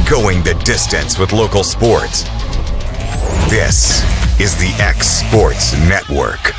going the distance with local sports. This is the X Sports Network.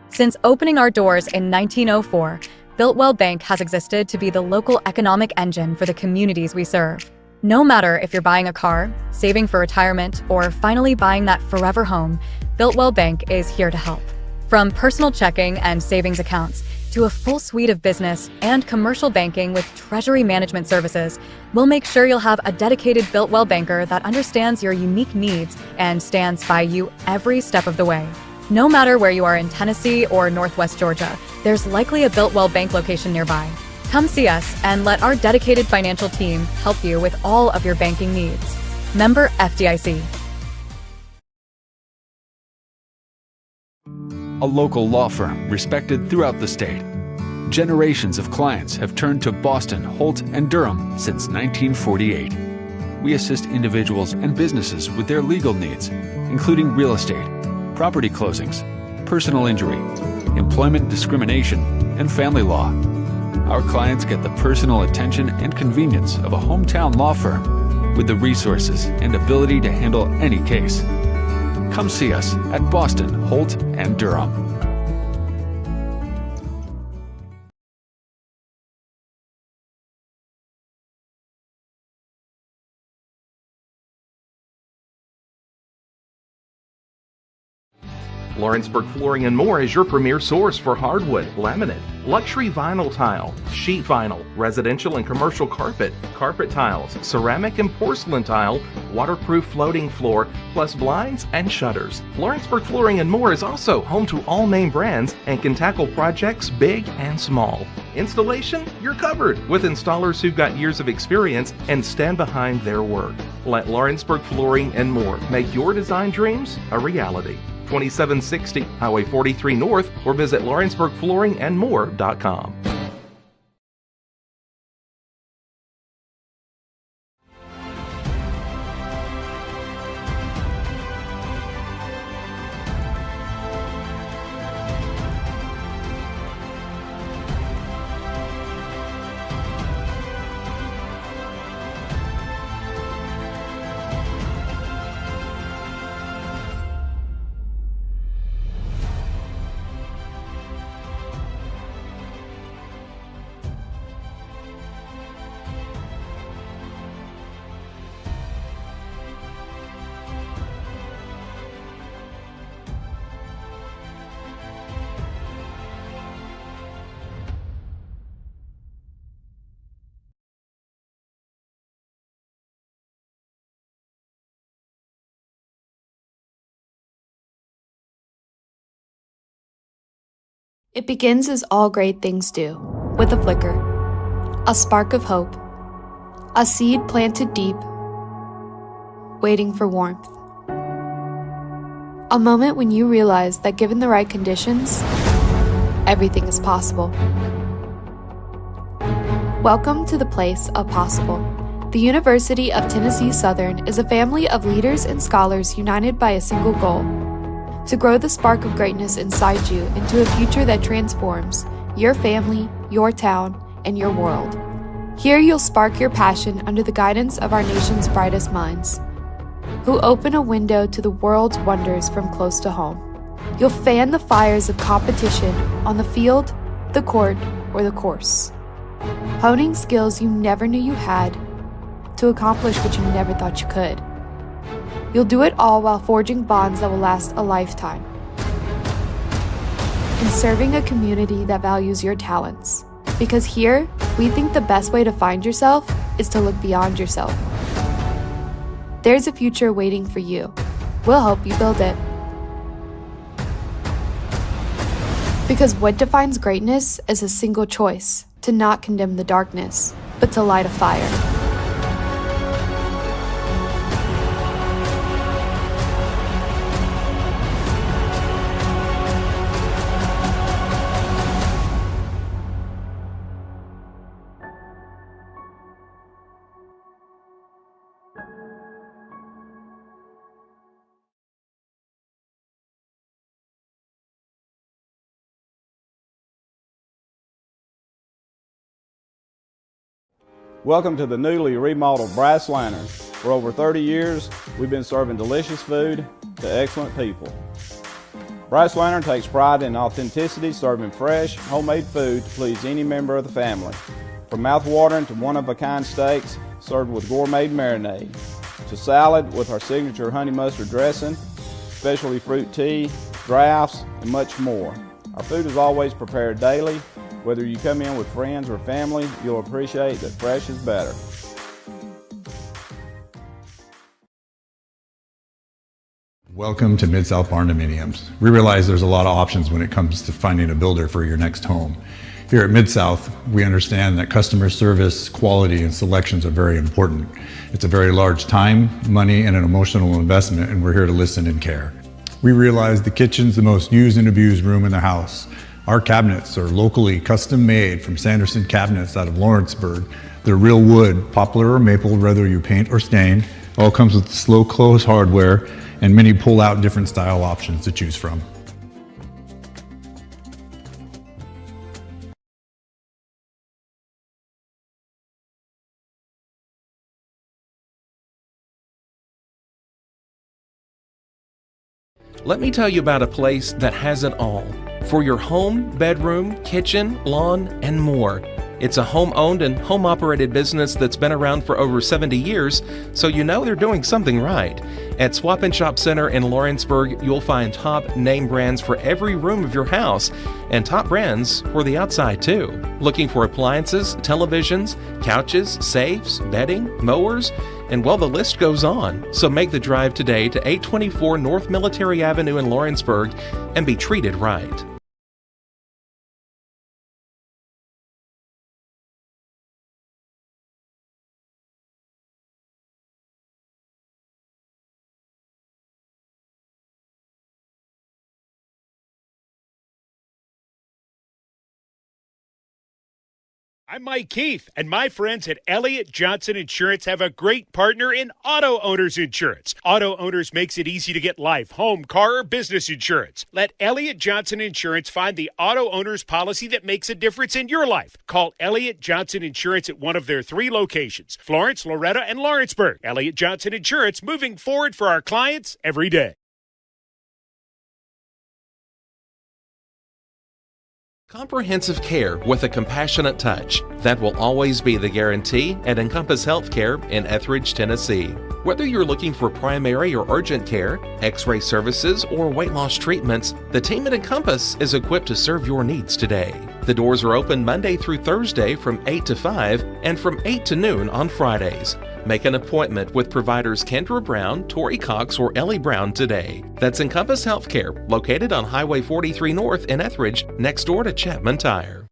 Since opening our doors in 1904, Builtwell Bank has existed to be the local economic engine for the communities we serve. No matter if you're buying a car, saving for retirement, or finally buying that forever home, Builtwell Bank is here to help. From personal checking and savings accounts to a full suite of business and commercial banking with treasury management services, we'll make sure you'll have a dedicated Builtwell banker that understands your unique needs and stands by you every step of the way. No matter where you are in Tennessee or Northwest Georgia, there's likely a Builtwell Bank location nearby. Come see us and let our dedicated financial team help you with all of your banking needs. Member FDIC. A local law firm respected throughout the state. Generations of clients have turned to Boston, Holt, and Durham since 1948. We assist individuals and businesses with their legal needs, including real estate, property closings, personal injury, employment discrimination, and family law. Our clients get the personal attention and convenience of a hometown law firm with the resources and ability to handle any case. Come see us at Boston, Holt, and Durham. Lawrenceburg Flooring and More is your premier source for hardwood, laminate, luxury vinyl tile, sheet vinyl, residential and commercial carpet, carpet tiles, ceramic and porcelain tile, waterproof floating floor, plus blinds and shutters. Lawrenceburg Flooring and More is also home to all name brands and can tackle projects big and small. Installation? You're covered with installers who've got years of experience and stand behind their work. Let Lawrenceburg Flooring and More make your design dreams a reality. 2760 Highway 43 North, or visit lawrenceburgflooringandmore.com. It begins as all great things do, with a flicker, a spark of hope, a seed planted deep, waiting for warmth. A moment when you realize that given the right conditions, everything is possible. Welcome to the place of possible. The University of Tennessee Southern is a family of leaders and scholars united by a single goal: to grow the spark of greatness inside you into a future that transforms your family, your town, and your world. Here you'll spark your passion under the guidance of our nation's brightest minds, who open a window to the world's wonders from close to home. You'll fan the fires of competition on the field, the court, or the course, honing skills you never knew you had to accomplish what you never thought you could. You'll do it all while forging bonds that will last a lifetime, and serving a community that values your talents. Because here, we think the best way to find yourself is to look beyond yourself. There's a future waiting for you. We'll help you build it. Because what defines greatness is a single choice: to not condemn the darkness, but to light a fire. Welcome to the newly remodeled Brass Lantern. For over 30 years, we've been serving delicious food to excellent people. Brass Lantern takes pride in authenticity, serving fresh, homemade food to please any member of the family. From mouth-watering to one-of-a-kind steaks served with gourmet marinade, to salad with our signature honey mustard dressing, specialty fruit tea, drafts, and much more. Our food is always prepared daily. Whether you come in with friends or family, you'll appreciate that fresh is better. Welcome to Mid-South Barndominiums. We realize there's a lot of options when it comes to finding a builder for your next home. Here at Mid-South, we understand that customer service, quality, and selections are very important. It's a very large time, money, and an emotional investment, and we're here to listen and care. We realize the kitchen's the most used and abused room in the house. Our cabinets are locally custom made from Sanderson cabinets out of Lawrenceburg. They're real wood, poplar or maple, whether you paint or stain. All comes with slow close hardware and many pull-out different style options to choose from. Let me tell you about a place that has it all for your home, bedroom, kitchen, lawn, and more. It's a home-owned and home-operated business that's been around for over 70 years, so you know they're doing something right. At Swap and Shop Center in Lawrenceburg, you'll find top name brands for every room of your house and top brands for the outside too. Looking for appliances, televisions, couches, safes, bedding, mowers, and well, the list goes on. So make the drive today to 824 North Military Avenue in Lawrenceburg and be treated right. I'm Mike Keith, and my friends at Elliott Johnson Insurance have a great partner in Auto Owners Insurance. Auto Owners makes it easy to get life, home, car, or business insurance. Let Elliott Johnson Insurance find the Auto Owners policy that makes a difference in your life. Call Elliott Johnson Insurance at one of their 3 locations, Florence, Loretto, and Lawrenceburg. Elliott Johnson Insurance, moving forward for our clients every day. Comprehensive care with a compassionate touch. That will always be the guarantee at Encompass Healthcare in Etheridge, Tennessee. Whether you're looking for primary or urgent care, x-ray services, or weight loss treatments, the team at Encompass is equipped to serve your needs today. The doors are open Monday through Thursday from 8 to 5 and from 8 to noon on Fridays. Make an appointment with providers Kendra Brown, Tori Cox, or Ellie Brown today. That's Encompass Healthcare, located on Highway 43 North in Etheridge, next door to Chapman Tire.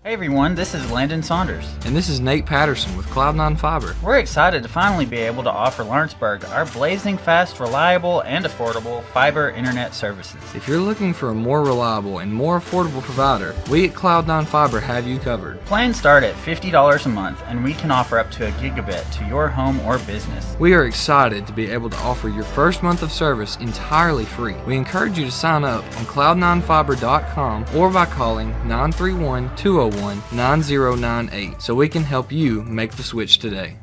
Hey everyone, this is Landon Saunders. And this is Nate Patterson with Cloud9 Fiber. We're excited to finally be able to offer Lawrenceburg our blazing fast, reliable, and affordable fiber internet services. If you're looking for a more reliable and more affordable provider, we at Cloud9 Fiber have you covered. Plans start at $50 a month, and we can offer up to a gigabit to your home or business. We are excited to be able to offer your first month of service entirely free. We encourage you to sign up on cloud9fiber.com or by calling 931-201-9098 so we can help you make the switch today.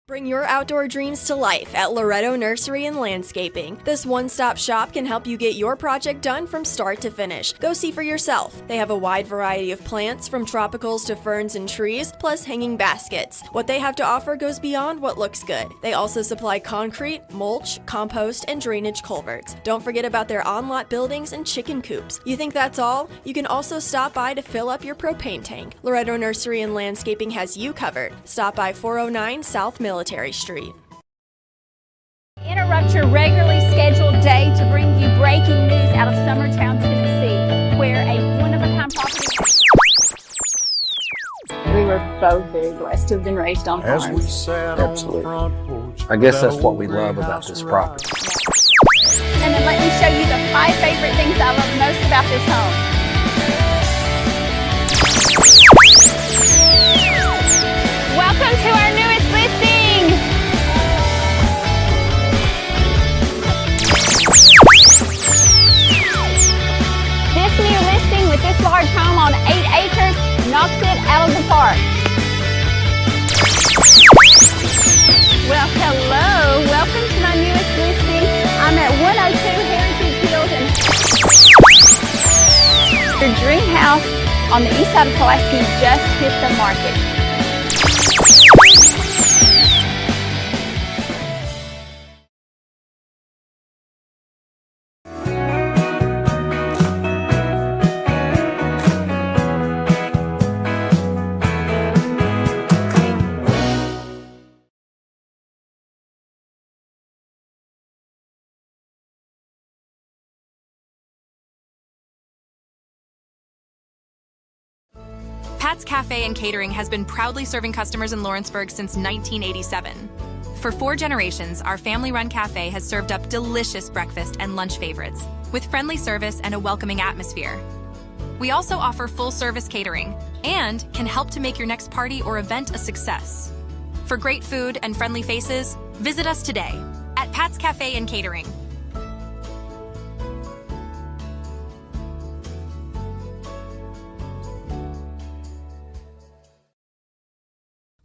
Bring your outdoor dreams to life at Loretto Nursery and Landscaping. This one-stop shop can help you get your project done from start to finish. Go see for yourself. They have a wide variety of plants, from tropicals to ferns and trees, plus hanging baskets. What they have to offer goes beyond what looks good. They also supply concrete, mulch, compost, and drainage culverts. Don't forget about their on-lot buildings and chicken coops. You think that's all? You can also stop by to fill up your propane tank. Loretto Nursery and Landscaping has you covered. Stop by 409 South Military Street. Interrupt your regularly scheduled day to bring you breaking news out of Summertown, Tennessee, where a one-of-a-kind property... both very blessed to have been raised on farms. Absolutely. I guess that's what we love about this property. And then let me show you the 5 favorite things I love most about this home. Welcome to our newest listing. This new listing with this large home on 8 acres knocks it out of the park. Well, hello. Welcome to my newest listing. I'm at 102 Heritage Hills and your dream house on the east side of Pulaski just hit the market. Pat's Cafe and Catering has been proudly serving customers in Lawrenceburg since 1987. For 4 generations, our family-run cafe has served up delicious breakfast and lunch favorites, with friendly service and a welcoming atmosphere. We also offer full-service catering and can help to make your next party or event a success. For great food and friendly faces, visit us today at Pat's Cafe and Catering.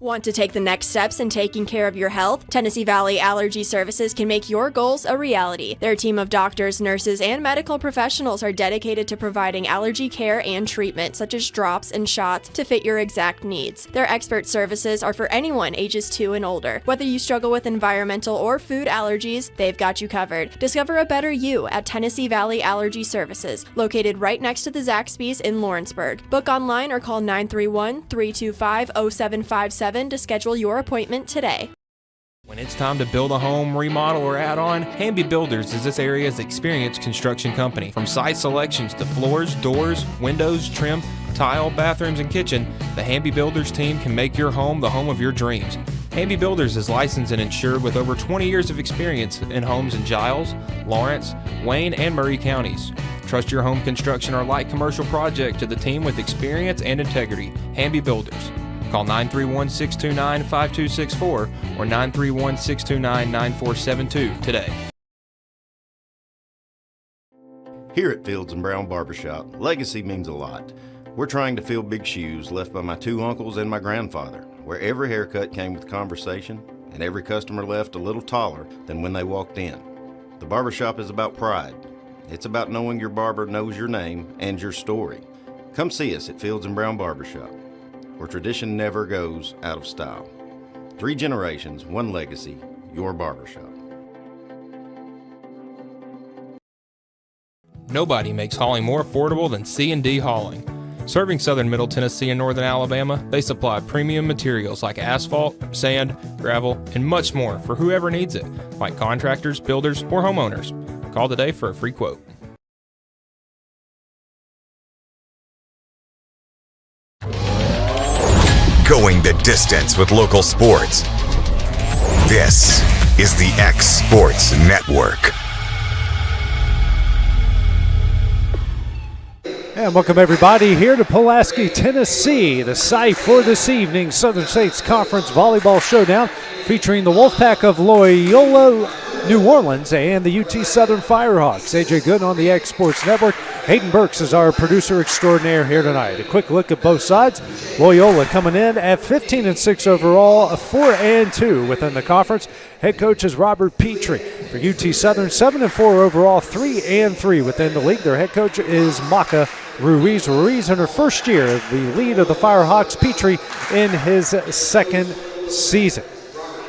Want to take the next steps in taking care of your health? Tennessee Valley Allergy Services can make your goals a reality. Their team of doctors, nurses, and medical professionals are dedicated to providing allergy care and treatment, such as drops and shots, to fit your exact needs. Their expert services are for anyone ages 2 and older. Whether you struggle with environmental or food allergies, they've got you covered. Discover a better you at Tennessee Valley Allergy Services, located right next to the Zaxby's in Lawrenceburg. Book online or call 931-325-0757 to schedule your appointment today. When it's time to build a home, remodel, or add on, Hamby Builders is this area's experienced construction company. From site selections to floors, doors, windows, trim, tile, bathrooms, and kitchen, the Hamby Builders team can make your home the home of your dreams. Hamby Builders is licensed and insured with over 20 years of experience in homes in Giles, Lawrence, Wayne, and Murray counties. Trust your home construction or light commercial project to the team with experience and integrity. Hamby Builders. Call 931-629-5264 or 931-629-9472 today. Here at Fields & Brown Barbershop, legacy means a lot. We're trying to fill big shoes left by my 2 uncles and my grandfather, where every haircut came with conversation and every customer left a little taller than when they walked in. The barbershop is about pride. It's about knowing your barber knows your name and your story. Come see us at Fields & Brown Barbershop, where tradition never goes out of style. 3 generations, 1 legacy, your barbershop. Nobody makes hauling more affordable than C&D Hauling. Serving southern Middle Tennessee and northern Alabama, they supply premium materials like asphalt, sand, gravel, and much more for whoever needs it, like contractors, builders, or homeowners. Call today for a free quote. Going the distance with local sports. This is the X Sports Network. And welcome everybody here to Pulaski, Tennessee, the site for this evening's Southern States Conference Volleyball Showdown, featuring the Wolfpack of Loyola, New Orleans, and the UT Southern Firehawks. AJ Gooden on the X Sports Network. Hayden Burks is our producer extraordinaire here tonight. A quick look at both sides. Loyola coming in at 15-6 overall, 4-2 within the conference. Head coach is Robert Petrie. For UT Southern, 7-4 overall, 3-3 within the league. Their head coach is Maka Ruiz. Ruiz in her first year, the lead of the Firehawks. Petrie in his second season.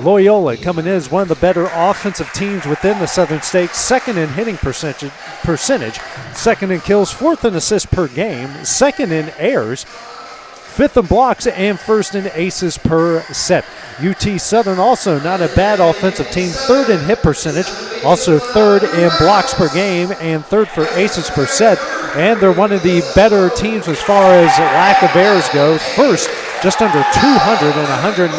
Loyola coming in as one of the better offensive teams within the Southern States, second in hitting percentage, second in kills, fourth in assists per game, second in errors, fifth in blocks, and first in aces per set. UT Southern also not a bad offensive team, third in hit percentage, also third in blocks per game, and third for aces per set. And they're one of the better teams as far as lack of errors goes, first just under 200 and 199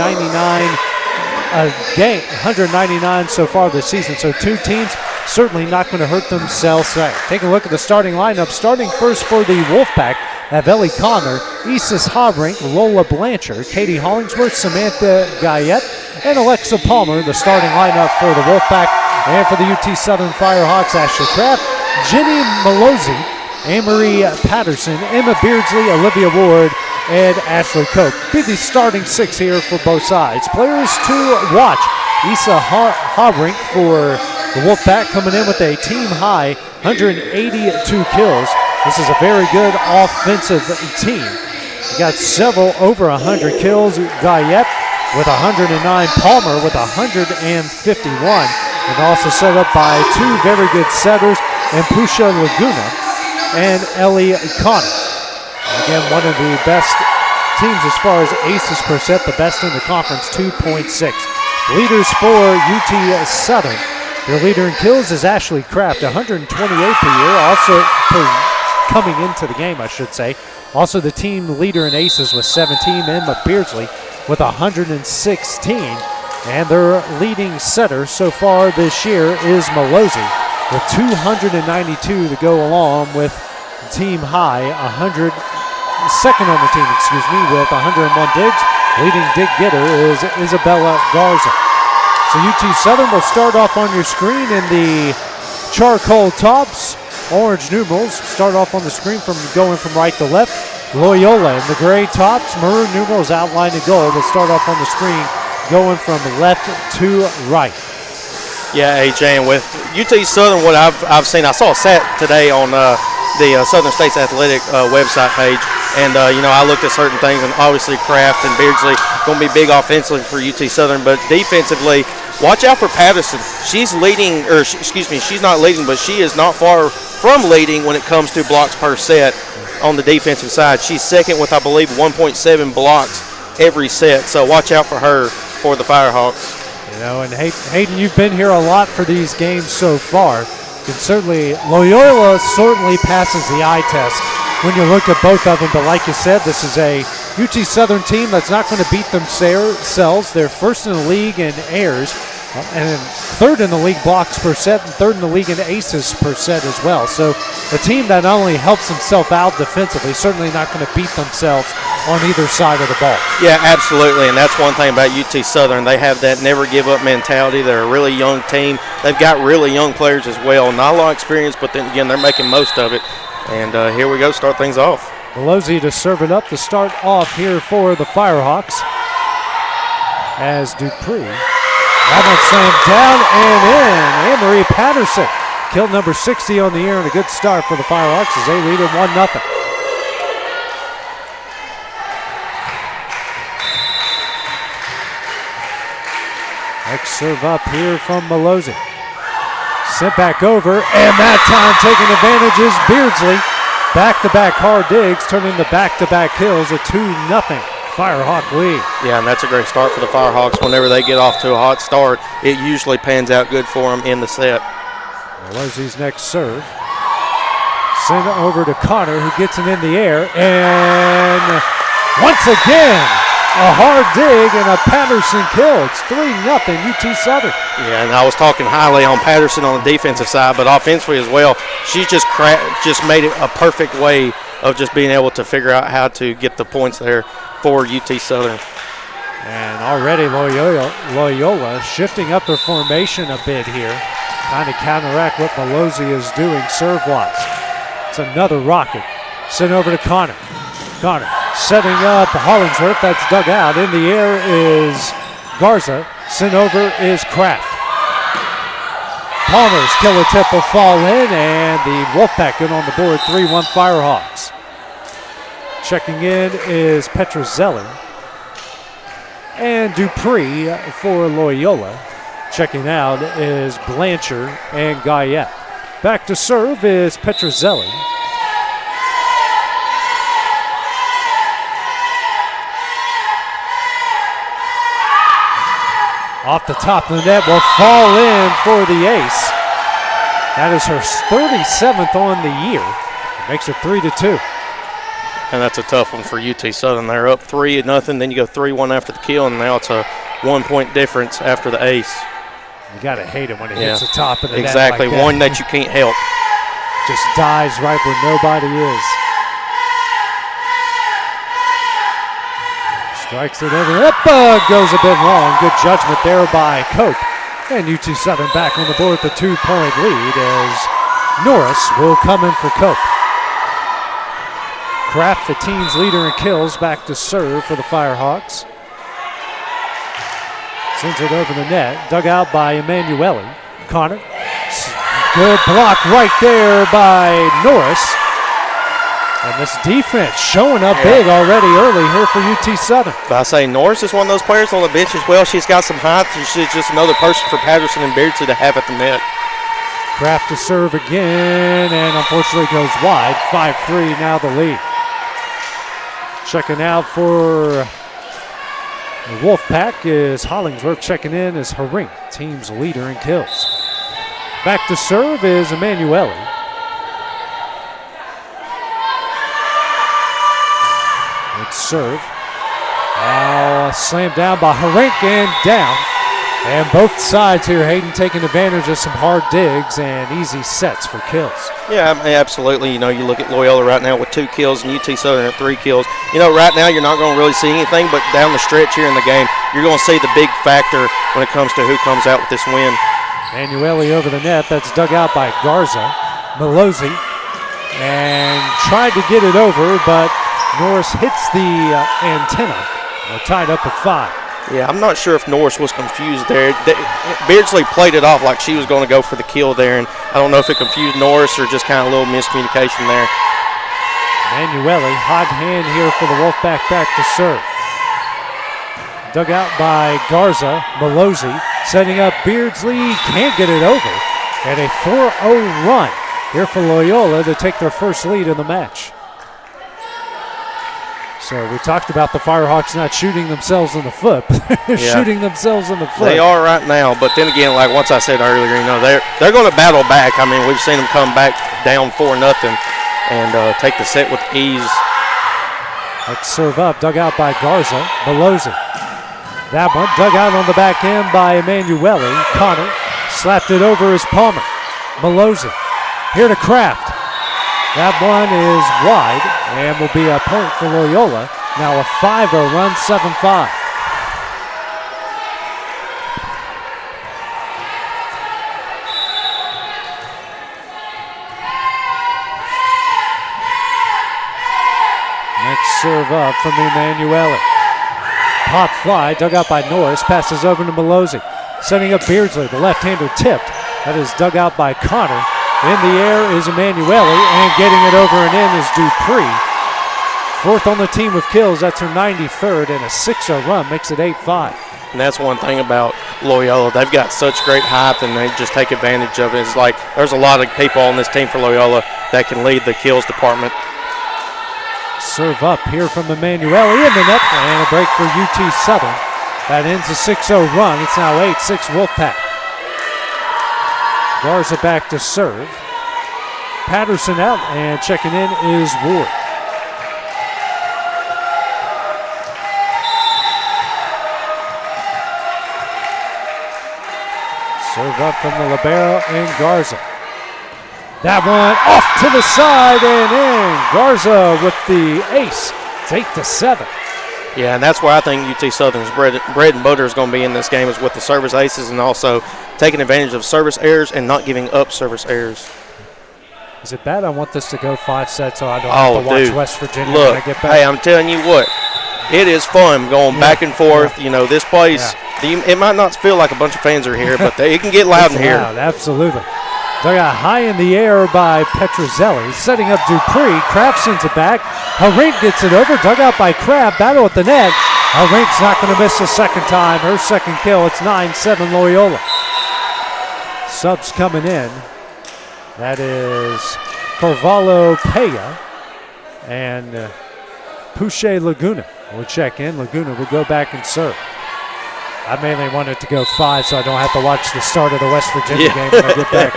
game, 199 so far this season. So two teams certainly not going to hurt themselves. Take a look at the starting lineup. Starting first for the Wolfpack have Ellie Connor, Isis Hobrink, Lola Blanchard, Katie Hollingsworth, Samantha Guyette, and Alexa Palmer. The starting lineup for the Wolfpack. And for the UT Southern Firehawks, Ashley Kraft, Jenny Malozzi, Anne-Marie Patterson, Emma Beardsley, Olivia Ward, and Ashley Koch. Be the starting six here for both sides. Players to watch. Isa Hobrink for the Wolfpack coming in with a team-high 182 kills. This is a very good offensive team. You got several over 100 kills. Guyette with 109, Palmer with 151. And also set up by two very good setters, and Pusha Laguna and Ellie Connor. Again, one of the best teams as far as aces per set, the best in the conference, 2.6. Leaders for UT Southern. Their leader in kills is Ashley Kraft, 128 per year, also coming into the game, I should say. Also the team leader in aces with 17, Emma Beardsley with 116. And their leading setter so far this year is Malozzi with 292 to go along with team high, 100, second on the team, with 101 digs. Leading dig getter is Isabella Garza. So UT Southern will start off on your screen in the charcoal tops. Orange numerals start off on the screen going from right to left. Loyola in the gray tops, maroon numerals outlined in gold will start off on the screen going from left to right. Yeah, AJ, and with UT Southern, what I've seen, I saw a set today on the Southern States Athletic website page, and I looked at certain things, and obviously Kraft and Beardsley going to be big offensively for UT Southern, but defensively, watch out for Patterson. She's leading, she's not leading, but she is not far from leading when it comes to blocks per set on the defensive side. She's second with, I believe, 1.7 blocks every set, so watch out for her for the Firehawks. And Hayden, you've been here a lot for these games so far. Loyola certainly passes the eye test when you look at both of them, but like you said, this is a UT Southern team that's not going to beat themselves. They're first in the league in airs, and third in the league blocks per set, and third in the league in aces per set as well. So a team that not only helps himself out defensively, certainly not going to beat themselves on either side of the ball. Yeah, absolutely, and that's one thing about UT Southern. They have that never give up mentality. They're a really young team. They've got really young players as well. Not a lot of experience, but then again, they're making most of it. And here we go, start things off. Malozzi to serve it up to start off here for the Firehawks. As Dupree, that one slammed down and in. Anne-Marie Patterson, kill number 60 on the year, and a good start for the Firehawks as they lead it 1-0. Next serve up here from Malozzi. Sent back over, and that time taking advantage is Beardsley. Back-to-back hard digs, turning the back-to-back kills, a 2-0 Firehawk lead. Yeah, and that's a great start for the Firehawks. Whenever they get off to a hot start, it usually pans out good for them in the set. Malozzi's next serve. Send it over to Connor, who gets it in the air, and once again, a hard dig and a Patterson kill. It's 3-0 UT Southern. Yeah, and I was talking highly on Patterson on the defensive side, but offensively as well, she's just made it a perfect way of just being able to figure out how to get the points there for UT Southern. And already Loyola shifting up their formation a bit here, trying to counteract what Malozzi is doing serve-wise. It's another rocket. Sent over to Connor. Connor setting up Hollingsworth. That's dug out. In the air is Garza. Sent over is Kraft. Palmer's killer tip will fall in, and the Wolfpack get on the board. 3-1 Firehawks. Checking in is Petrozelli. And Dupree for Loyola. Checking out is Blanchard and Guyette. Back to serve is Petrozelli. Off the top of the net will fall in for the ace. That is her 37th on the year. It makes it 3-2. And that's a tough one for UT Southern. They're up 3-0, then you go 3-1 after the kill, and now it's a 1-point difference after the ace. You got to hate it when it hits the top of the net. Exactly, like that. one that you can't help. Just dives right where nobody is. Strikes it over. Goes a bit long. Good judgment there by Cope. And UT Southern back on the board with a 2-point lead as Norris will come in for Cope. Kraft, the team's leader in kills, back to serve for the Firehawks. Sends it over the net. Dug out by Emanuele. Connor. Good block right there by Norris. And this defense showing up big already early here for UT Southern. But I say Norris is one of those players on the bench as well. She's got some height. She's just another person for Patterson and Beardsley to have at the net. Kraft to serve again, and unfortunately goes wide. 5-3 now the lead. Checking out for the Wolfpack is Hollingsworth. Checking in is Haring, team's leader in kills. Back to serve is Emanuele. Good serve. Now slammed down by Haring and down. And both sides here, Hayden taking advantage of some hard digs and easy sets for kills. Yeah, absolutely. You know, you look at Loyola right now with 2 kills and UT Southern at 3 kills. You know, right now you're not going to really see anything, but down the stretch here in the game, you're going to see the big factor when it comes to who comes out with this win. Manueli over the net. That's dug out by Garza. Melozzi. And tried to get it over, but Norris hits the antenna. We're tied up at 5. Yeah, I'm not sure if Norris was confused there. Beardsley played it off like she was going to go for the kill there, and I don't know if it confused Norris or just kind of a little miscommunication there. Manueli, hot hand here for the Wolfpack back to serve. Dug out by Garza. Melozzi setting up Beardsley, can't get it over. And a 4-0 run here for Loyola to take their first lead in the match. So we talked about the Firehawks not shooting themselves in the foot. They're shooting themselves in the foot. They are right now, but then again, like once I said earlier, you know, they're going to battle back. I mean, we've seen them come back down 4-0 and take the set with ease. Let's serve up, dug out by Garza. Melozzi. That one dug out on the back end by Emanuele. Connor slapped it over as Palmer. Melozzi here to Kraft. That one is wide and will be a point for Loyola. Now a 5-0 run, 7-5. Next serve up from Emanuele. Pop fly, dug out by Norris, passes over to Melozzi. Setting up Beardsley, the left-hander tipped. That is dug out by Connor. In the air is Emanuele, and getting it over and in is Dupree. 4th on the team with kills, that's her 93rd, and a 6-0 run makes it 8-5. And that's one thing about Loyola. They've got such great height, and they just take advantage of it. It's like there's a lot of people on this team for Loyola that can lead the kills department. Serve up here from Emanuele in the net, and a break for UT Southern. That ends a 6-0 run. It's now 8-6 Wolfpack. Garza back to serve. Patterson out, and checking in is Ward. Serve up from the libero and Garza. That one off to the side and in. Garza with the ace. It's 8-7. Yeah, and that's where I think UT Southern's bread and butter is going to be in this game, is with the service aces and also taking advantage of service errors and not giving up service errors. Is it bad I want this to go 5 sets so I don't have to watch West Virginia Look, when I get back? hey, I'm telling you what, it is fun going back and forth. You know, this place, it might not feel like a bunch of fans are here, but it can get loud in here. Absolutely. Dug out high in the air by Petrozelli, setting up Dupree. Kraft sends it back. Haring gets it over, dug out by Kraft. Battle at the net. Haring's not going to miss the second time. Her second kill. It's 9-7 Loyola. Subs coming in. That is Carvalho Peya and Pouche Laguna will check in. Laguna will go back and serve. I mainly wanted to go 5 so I don't have to watch the start of the West Virginia game when I get back.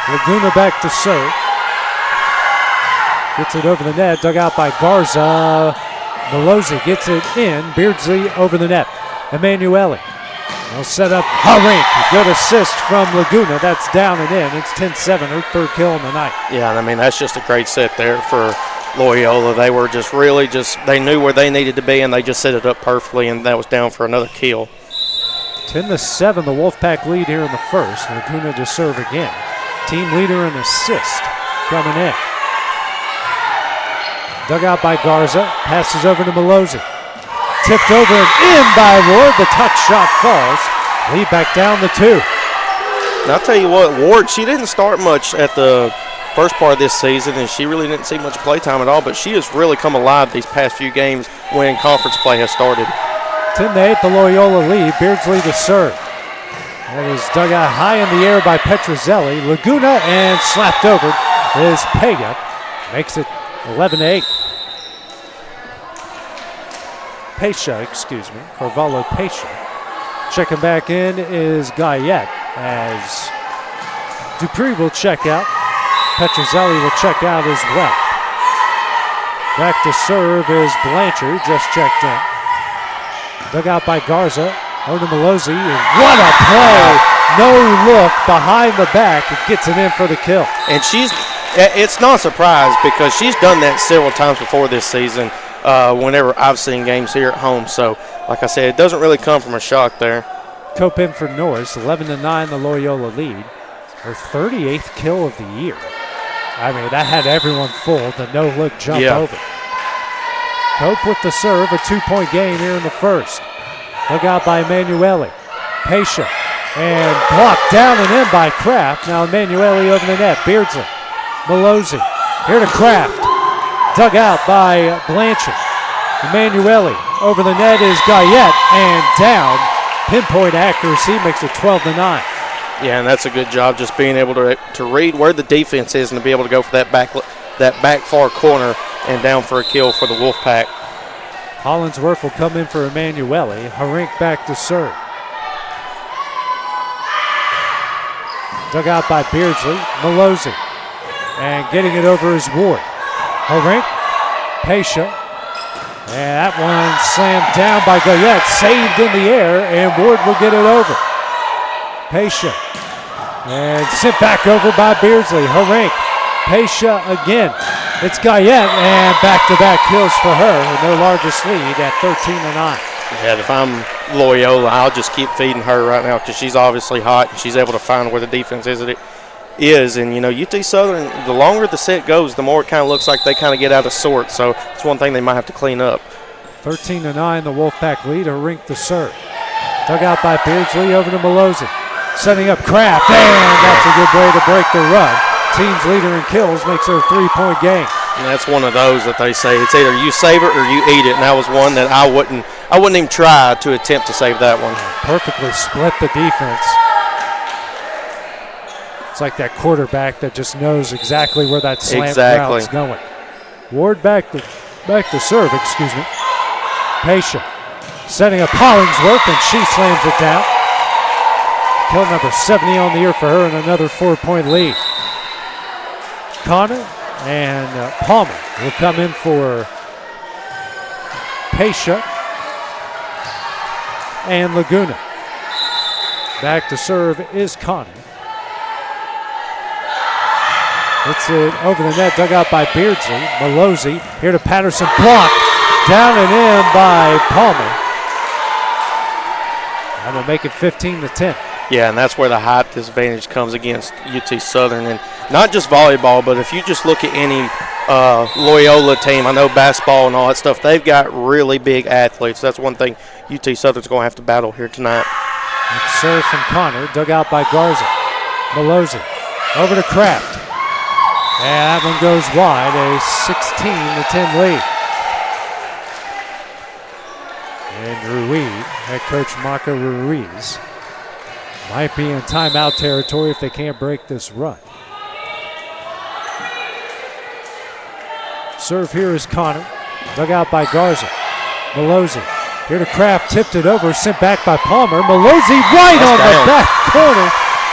Laguna back to serve. Gets it over the net, dug out by Garza. Malozzi gets it in. Beardsley over the net. Emanuele. They'll set up Harink. Good assist from Laguna. That's down and in. It's 10-7, her third kill in the night. Yeah, I mean, that's just a great set there for Loyola. They were just really they knew where they needed to be, and they just set it up perfectly, and that was down for another kill. 10-7, the Wolfpack lead here in the first. Laguna to serve again. Team leader in assist coming in. Dug out by Garza. Passes over to Malozzi. Tipped over and in by Ward. The touch shot falls. Lead back down to 2. And I'll tell you what, Ward, she didn't start much at the first part of this season, and she really didn't see much play time at all, but she has really come alive these past few games when conference play has started. 10-8, the Loyola lead. Beardsley to serve. That is dug out high in the air by Petrozelli. Laguna and slapped over is Pega. Makes it 11-8. Pesha, Carvalho Pesha. Checking back in is Guyette as Dupree will check out. Petrozelli will check out as well. Back to serve is Blanchard, just checked in. Dug out by Garza. Over to Malozzi. What a play! No look behind the back. It gets it in for the kill. And it's not a surprise because she's done that several times before this season whenever I've seen games here at home. So, like I said, it doesn't really come from a shock there. Cope in for Norris. 11-9, the Loyola lead. Her 38th kill of the year. I mean, that had everyone fooled. The no-look jump over. Cope with the serve. A 2-point game here in the first. Dug out by Emanuele. Pesha. And blocked down and in by Kraft. Now Emanuele over the net. Beardsley. Malozzi. Here to Kraft. Dug out by Blanchard. Emanuele over the net is Guyette. And down. Pinpoint accuracy makes it 12-9. Yeah, and that's a good job just being able to read where the defense is and to be able to go for that back far corner and down for a kill for the Wolfpack. Hollingsworth will come in for Emanuele. Harink back to serve. Dug out by Beardsley. Malozzi. And getting it over is Ward. Harink. Pesha. And that one slammed down by Goyette. Saved in the air, and Ward will get it over. Pesha. And sent back over by Beardsley. Harink. Pesha again. It's Guyette, and back-to-back kills for her in their largest lead at 13-9. Yeah, if I'm Loyola, I'll just keep feeding her right now because she's obviously hot and she's able to find where the defense is. And, you know, UT Southern, the longer the set goes, the more it kind of looks like they kind of get out of sorts. So it's one thing they might have to clean up. 13-9, the Wolfpack lead. Harink to serve. Dug out by Beardsley over to Malozzi. Setting up Kraft, and that's a good way to break the run. Team's leader in kills makes it a 3-point game. And that's one of those that they say it's either you save it or you eat it. And that was one that I wouldn't even try to attempt to save that one. Perfectly split the defense. It's like that quarterback that just knows exactly where that slant route's going. Ward back to serve, Pesha setting up Hollingsworth, and she slams it down. Kill number 70 on the year for her, and another 4-point lead. Connor and Palmer will come in for Pesha and Laguna. Back to serve is Connor. It's it over the net, dug out by Beardsley. Malozzi here to Patterson, blocked down and in by Palmer. That'll make it 15-10. Yeah, and that's where the height disadvantage comes against UT Southern. And not just volleyball, but if you just look at any Loyola team, I know basketball and all that stuff, they've got really big athletes. That's one thing UT Southern's going to have to battle here tonight. It's serve from Connor, dug out by Garza. Malozzi over to Kraft. And that one goes wide, a 16-10 lead. And Ruiz, head coach Marco Ruiz, might be in timeout territory if they can't break this run. Serve here is Connor, dug out by Garza. Malozzi here to Kraft, tipped it over, sent back by Palmer. Malozzi right on the back corner,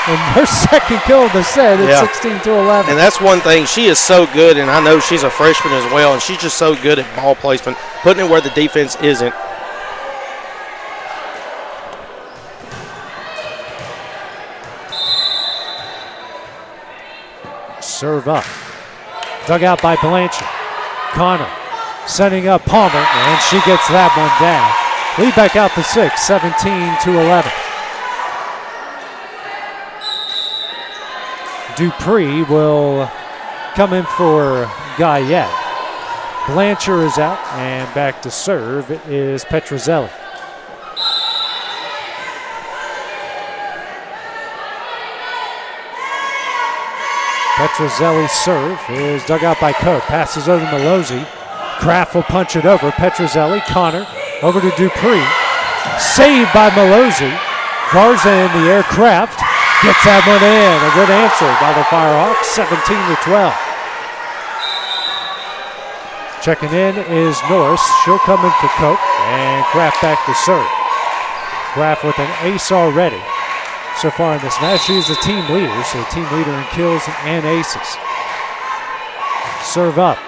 And her second kill of the set at 16-11. And that's one thing. She is so good, and I know she's a freshman as well, and she's just so good at ball placement, putting it where the defense isn't. Serve up. Dug out by Blanchard. Connor setting up Palmer, and she gets that one down. Lead back out to 6, 17-11. Dupree will come in for Guyette. Blanchard is out, and back to serve is Petrozelli. Petrozelli's serve is dug out by Cope. Passes over to Malozzi. Kraft will punch it over. Petrozelli, Connor, over to Dupree. Saved by Malozzi. Garza in the air. Kraft gets that one in. A good answer by the Firehawks, 17-12. Checking in is Norris. She'll come in for Cope. And Kraft back to serve. Kraft with an ace already. So far in this match, she is the team leader, so team leader in kills and aces. Serve up,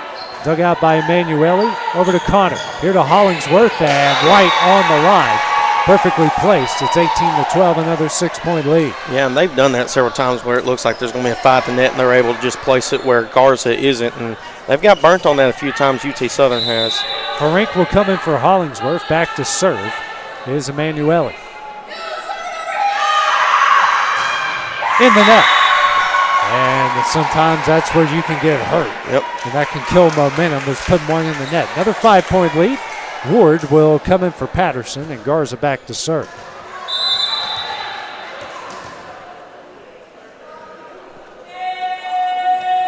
dug out by Emanuele, over to Connor. Here to Hollingsworth, and White on the line. Perfectly placed. It's 18-12, another 6-point lead. Yeah, and they've done that several times where it looks like there's going to be a fight at the net, and they're able to just place it where Garza isn't. And they've got burnt on that a few times, UT Southern has. Harink will come in for Hollingsworth. Back to serve is Emanuele. In the net. And sometimes that's where you can get hurt. Yep. And that can kill momentum, was putting one in the net. Another 5-point lead. Ward will come in for Patterson, and Garza back to serve.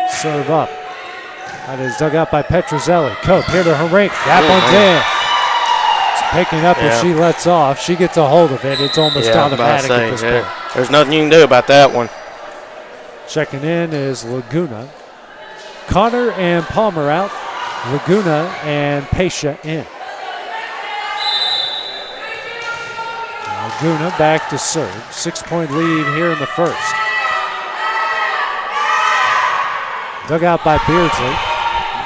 Serve up. That is dug out by Petrozelli. Cope here to Harink. That one's in. Picking up as she lets off. She gets a hold of it. It's almost automatic at this point. There's nothing you can do about that one. Checking in is Laguna. Connor and Palmer out. Laguna and Pescia in. Laguna back to serve. 6-point lead here in the first. Dug out by Beardsley.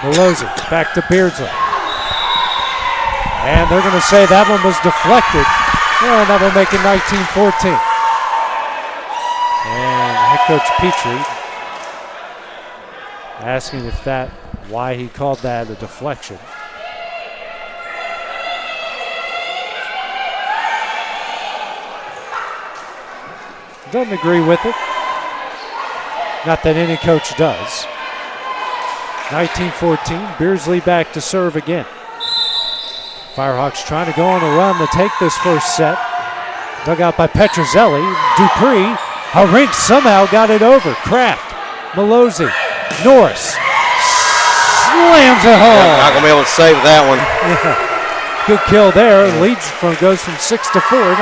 Malozzi back to Beardsley. And they're going to say that one was deflected. And that will make it 19-14. And head coach Petrie asking why he called that a deflection. Doesn't agree with it. Not that any coach does. 19-14, Beardsley back to serve again. Firehawks trying to go on a run to take this first set. Dug out by Petrozelli. Dupree. Harink somehow got it over. Kraft. Malozzi. Norris. Slams it home. Not going to be able to save that one. Good kill there. Goes from 6-4,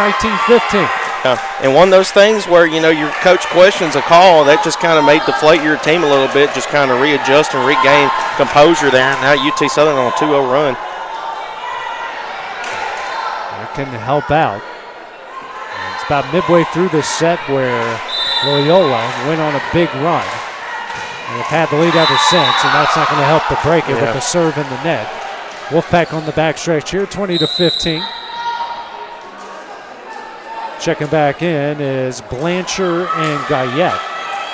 19-15. And one of those things where, your coach questions a call, that just kind of may deflate your team a little bit, just kind of readjust and regain composure there. Now UT Southern on a 2-0 run. Can help out. And it's about midway through this set where Loyola went on a big run. And have had the lead ever since, and that's not going to help to break it with the serve in the net. Wolfpack on the backstretch here, 20-15. Checking back in is Blanchard and Guyette.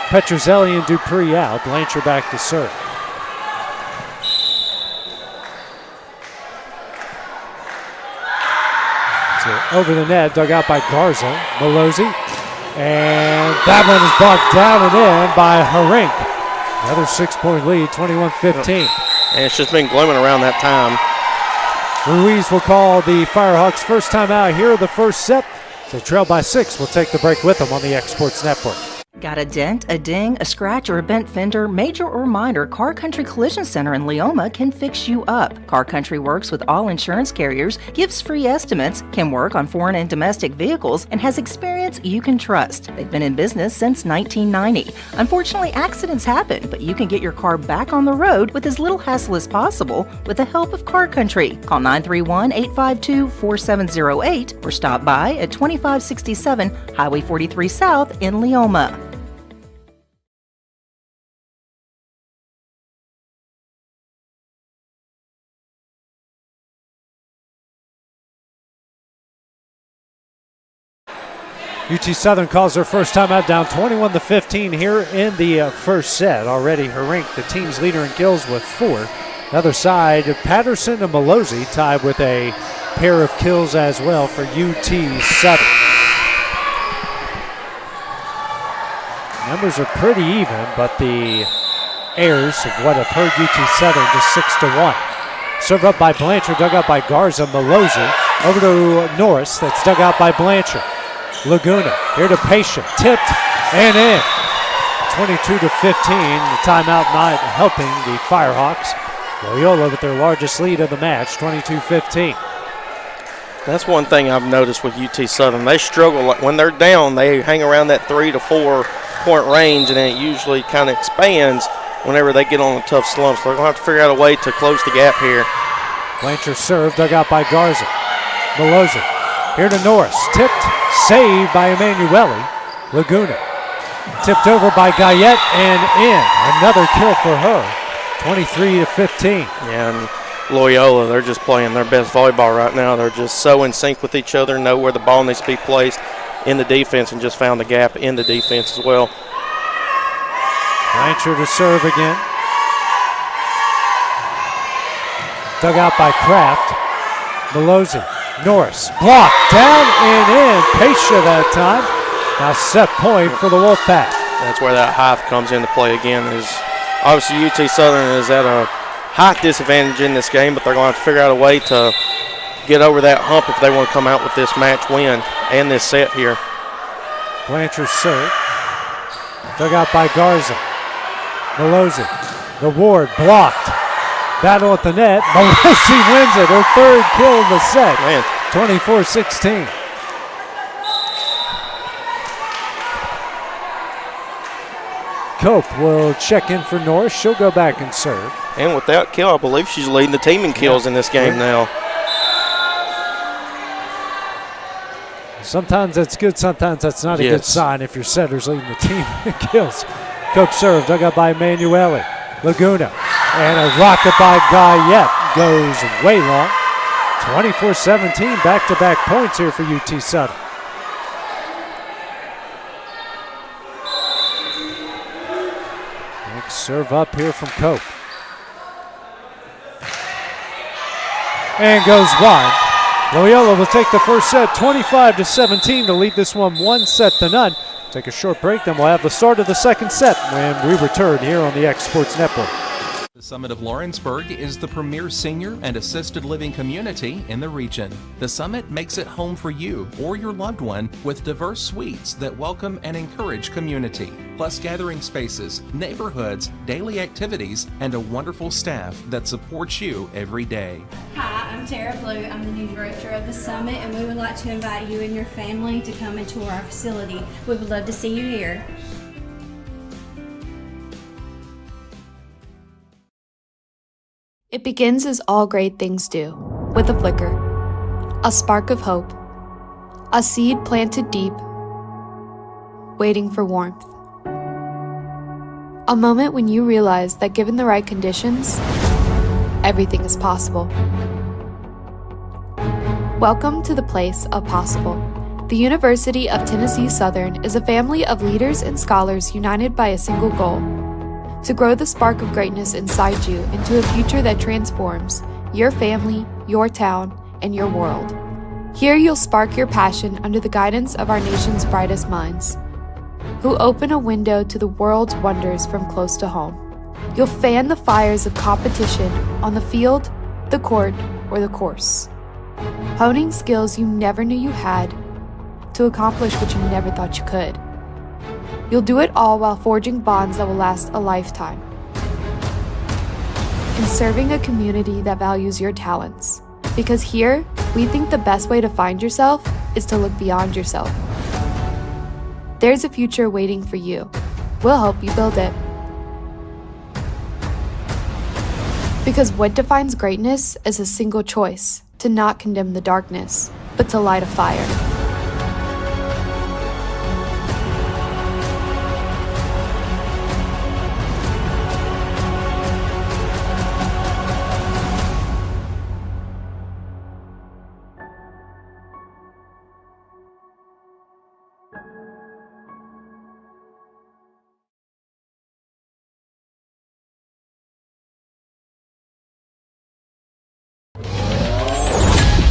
Petrozelli and Dupree out. Blanchard back to serve. Over the net, dug out by Garza. Malozzi. And that one is brought down and in by Harink. Another 6-point lead, 21-15. And it's just been glooming around that time. Ruiz will call the Firehawks first time out here of the first set. So trail by 6. We'll take the break with them on the X Sports Network. Got a dent, a ding, a scratch, or a bent fender? Major or minor, Car Country Collision Center in Leoma can fix you up. Car Country works with all insurance carriers, gives free estimates, can work on foreign and domestic vehicles, and has experience you can trust. They've been in business since 1990. Unfortunately, accidents happen, but you can get your car back on the road with as little hassle as possible with the help of Car Country. Call 931-852-4708 or stop by at 2567 Highway 43 South in Leoma. UT Southern calls their first timeout, down 21-15 here in the first set. Already Herink, the team's leader in kills with 4. The other side, Patterson and Malozzi tied with a pair of kills as well for UT Southern. Numbers are pretty even, but the heirs of what have hurt UT Southern just 6-1. Serve up by Blanchard, dug out by Garza. Malozzi over to Norris, that's dug out by Blanchard. Laguna here to Patient, tipped and in. 22-15. The timeout not helping the Firehawks. Loyola with their largest lead of the match, 22-15. That's one thing I've noticed with UT Southern. They struggle when they're down. They hang around that 3 to 4 point range, and then it usually kind of expands whenever they get on a tough slump. So they're going to have to figure out a way to close the gap here. Blanchard served, dug out by Garza. Malozzi here to Norris, tipped, saved by Emanuele. Laguna tipped over by Guyette and in. Another kill for her, 23-15. Yeah, and Loyola, they're just playing their best volleyball right now. They're just so in sync with each other, know where the ball needs to be placed in the defense, and just found the gap in the defense as well. Blanchard to serve again. Dug out by Kraft. Malozzi. Norris blocked, down and in. Pescia that time. Now set point for the Wolfpack. That's where that height comes into play again. Is obviously UT Southern is at a height disadvantage in this game, but they're going to have to figure out a way to get over that hump if they want to come out with this match win and this set here. Blanchard serve. Dug out by Garza. Malozzi. The Ward blocked. Battle at the net. Malozzi wins it. Her third kill of the set. 24-16. Cope will check in for Norris. She'll go back and serve. And with that kill, I believe she's leading the team in kills in this game now. Sometimes that's good, sometimes that's not a good sign if your setter's leading the team in kills. Cope serve, dug out by Emanuele. Laguna. And a rocket by Guyette goes way long. 24-17, back-to-back points here for UT Southern. Next serve up here from Cope. And goes wide. Loyola will take the first set 25-17 to lead this one 1-0. Take a short break, then we'll have the start of the second set when we return here on the X Sports Network. The Summit of Lawrenceburg is the premier senior and assisted living community in the region. The Summit makes it home for you or your loved one with diverse suites that welcome and encourage community, plus gathering spaces, neighborhoods, daily activities, and a wonderful staff that supports you every day. Hi, I'm Tara Blue. I'm the new director of the Summit, and we would like to invite you and your family to come and tour our facility. We would love to see you here. It begins as all great things do, with a flicker, a spark of hope, a seed planted deep, waiting for warmth. A moment when you realize that given the right conditions, everything is possible. Welcome to the place of possible. The University of Tennessee Southern is a family of leaders and scholars united by a single goal: to grow the spark of greatness inside you into a future that transforms your family, your town, and your world. Here you'll spark your passion under the guidance of our nation's brightest minds, who open a window to the world's wonders from close to home. You'll fan the fires of competition on the field, the court, or the course, honing skills you never knew you had to accomplish what you never thought you could. You'll do it all while forging bonds that will last a lifetime. And serving a community that values your talents. Because here, we think the best way to find yourself is to look beyond yourself. There's a future waiting for you. We'll help you build it. Because what defines greatness is a single choice, to not condemn the darkness, but to light a fire.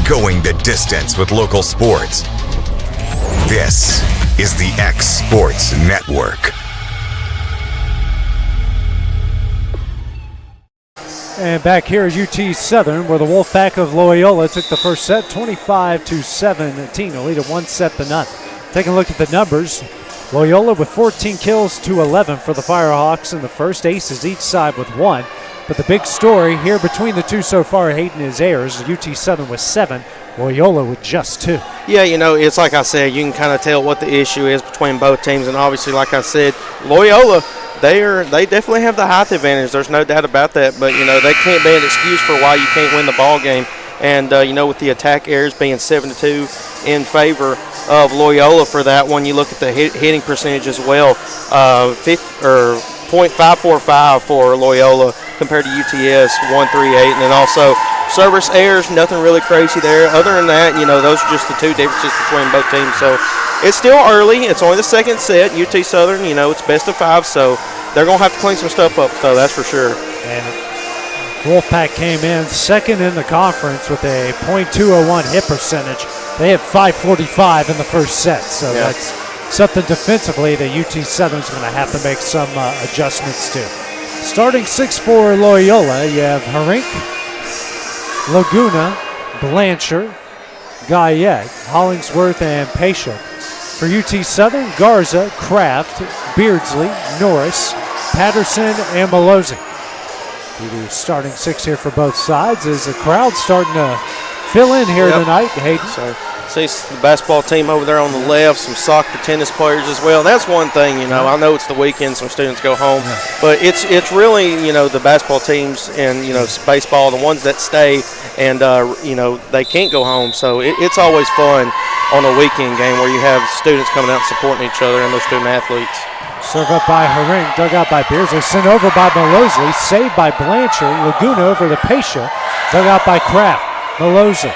Going the distance with local sports. This is the X Sports Network. And back here at UT Southern, where the Wolfpack of Loyola took the first set, 25-17, a lead of 1-0. Taking a look at the numbers, Loyola with 14 kills to 11 for the Firehawks in the first, aces each side with 1. But the big story here between the two so far, Hayden is Ayers, UT Southern with 7, Loyola with just 2. Yeah, it's like I said, you can kind of tell what the issue is between both teams, and obviously, like I said, Loyola, they definitely have the height advantage. There's no doubt about that, but they can't be an excuse for why you can't win the ball game. And with the attack errors being 7-2 in favor of Loyola for that one, you look at the hitting percentage as well, .545 for Loyola compared to UTS 138, and then also service errors, nothing really crazy there. Other than that, those are just the two differences between both teams. So it's still early. It's only the second set. UT Southern, it's best of 5, so they're going to have to clean some stuff up, so that's for sure. And Wolfpack came in second in the conference with a .201 hit percentage. They had .545 in the first set, so that's something defensively that UT Southern's going to have to make some adjustments to. Starting 6 for Loyola, you have Herink, Laguna, Blanchard, Guyette, Hollingsworth, and Pasha. For UT Southern, Garza, Kraft, Beardsley, Norris, Patterson, and Malozzi. The starting 6 here for both sides is the crowd starting to fill in here tonight. Hayden. So, see the basketball team over there on the left, some soccer, tennis players as well. That's one thing, I know it's the weekend, some students go home, but it's really, the basketball teams and, baseball, the ones that stay and, they can't go home. So it's always fun on a weekend game where you have students coming out and supporting each other and those student athletes. Serve up by Herring, dug out by Beardsley, sent over by Malozzi, saved by Blanchard, Laguna over to Pasha, dug out by Kraft, Malozzi.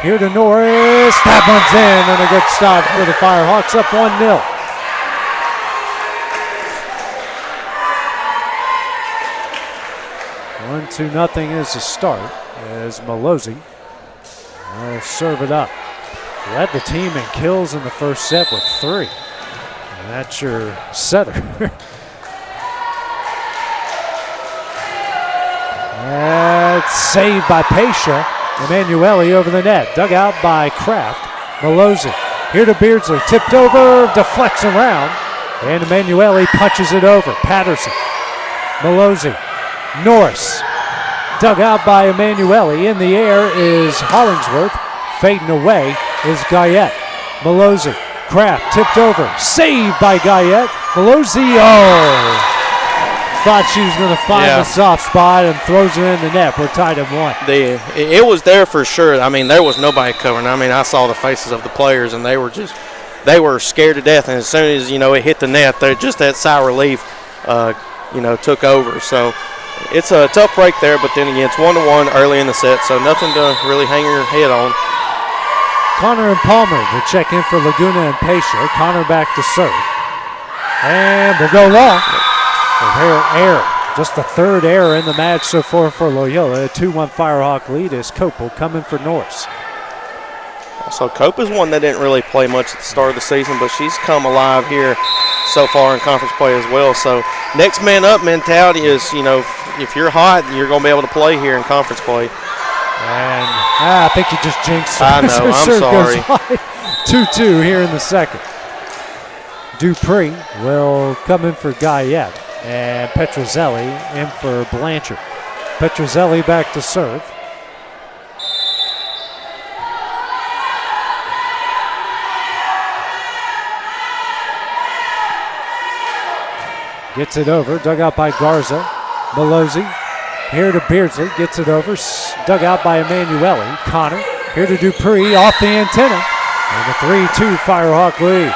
Here to Norris, that one's in, and a good stop for the Firehawks, up 1-0. Nothing is the start as Malozzi will serve it up. Led the team in kills in the first set with 3. And that's your setter. That's saved by Pasha. Emanuele over the net, dug out by Kraft. Malozzi here to Beardsley, tipped over, deflects around, and Emanuele punches it over. Patterson, Malozzi, Norris, dug out by Emanuele. In the air is Hollingsworth, fading away is Guyette. Malozzi, Kraft tipped over, saved by Guyette. Malozzi, thought she was going to find the soft spot and throws it in the net. We're tied at 1. It was there for sure. There was nobody covering. I saw the faces of the players, and they were scared to death. And as soon as, it hit the net, just that sigh of relief, took over. So it's a tough break there, but then again, it's 1-1 early in the set, so nothing to really hang your head on. Connor and Palmer will check in for Laguna and Pasha. Connor back to serve. And we'll go long. Error. Just the third error in the match so far for Loyola. A 2-1 Firehawk lead as Copel coming for Norris. So Cope is one that didn't really play much at the start of the season, but she's come alive here so far in conference play as well. So next man up mentality is, if you're hot, you're going to be able to play here in conference play. And I think you just jinxed it. I know, I'm sorry. 2-2 here in the second. Dupree will come in for Guyette, and Petrozelli in for Blanchard. Petrozelli back to serve. Gets it over, dug out by Garza. Malozzi here to Beardsley, gets it over, dug out by Emanuele. Connor here to Dupree, off the antenna, and a 3-2 Firehawk lead.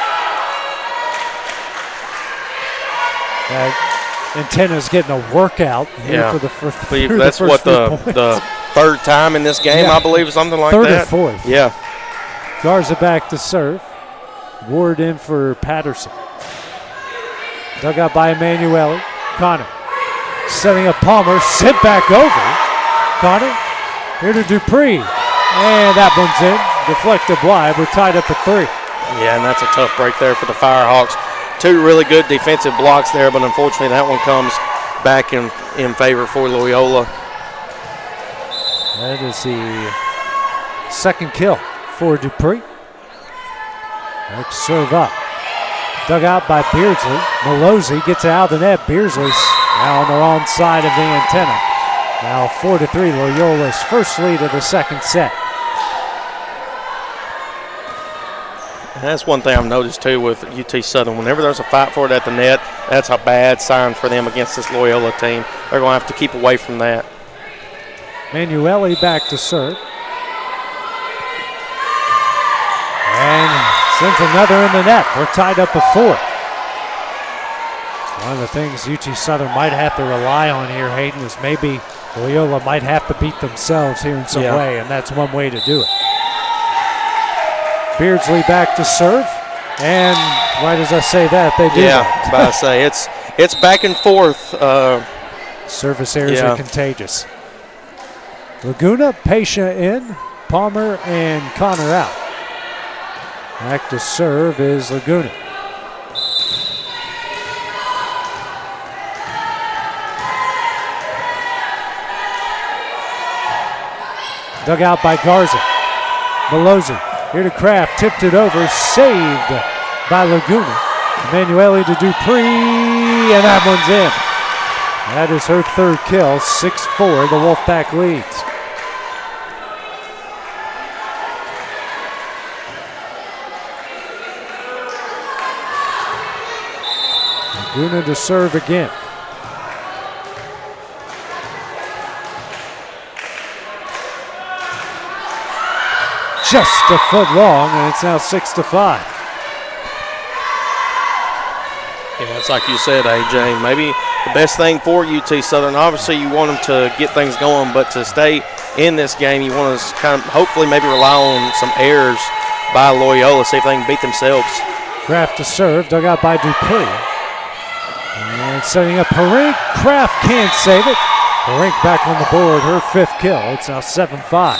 That antenna's getting a workout here for the first. That's what the third time in this game, I believe, or something like third that. Third or fourth. Yeah. Garza back to serve. Ward in for Patterson. Dug out by Emanuele. Connor setting up Palmer, sent back over. Connor here to Dupree, and that one's in. Deflected wide. We're tied up at 3. Yeah, and that's a tough break there for the Firehawks. 2 really good defensive blocks there, but unfortunately that one comes back in favor for Loyola. That is the second kill for Dupree. Next serve up. Dug out by Beardsley. Malozzi gets it out of the net. Beardsley's now on the wrong side of the antenna. Now 4-3, Loyola's first lead of the second set. And that's one thing I've noticed too with UT Southern. Whenever there's a fight for it at the net, that's a bad sign for them against this Loyola team. They're going to have to keep away from that. Manueli back to serve. And sends another in the net. We're tied up at 4. One of the things UT Southern might have to rely on here, Hayden, is maybe Loyola might have to beat themselves here in some way, and that's one way to do it. Beardsley back to serve, and right as I say that, they do that. But I say it's back and forth. Service errors are contagious. Laguna, Pasha in, Palmer and Connor out. Back to serve is Laguna. Dug out by Garza. Malozzi here to Kraft, tipped it over, saved by Laguna. Emanuele to Dupree, and that one's in. That is her third kill, 6-4, the Wolfpack leads. Laguna to serve again. Just a foot long, and it's now 6-5. Yeah, it's like you said, AJ. Maybe the best thing for UT Southern, obviously you want them to get things going, but to stay in this game, you want to kind of hopefully maybe rely on some errors by Loyola, see if they can beat themselves. Kraft to serve, dug out by Dupree. And setting up Herink. Kraft can't save it. Herink back on the board, her 5th kill. It's now 7-5.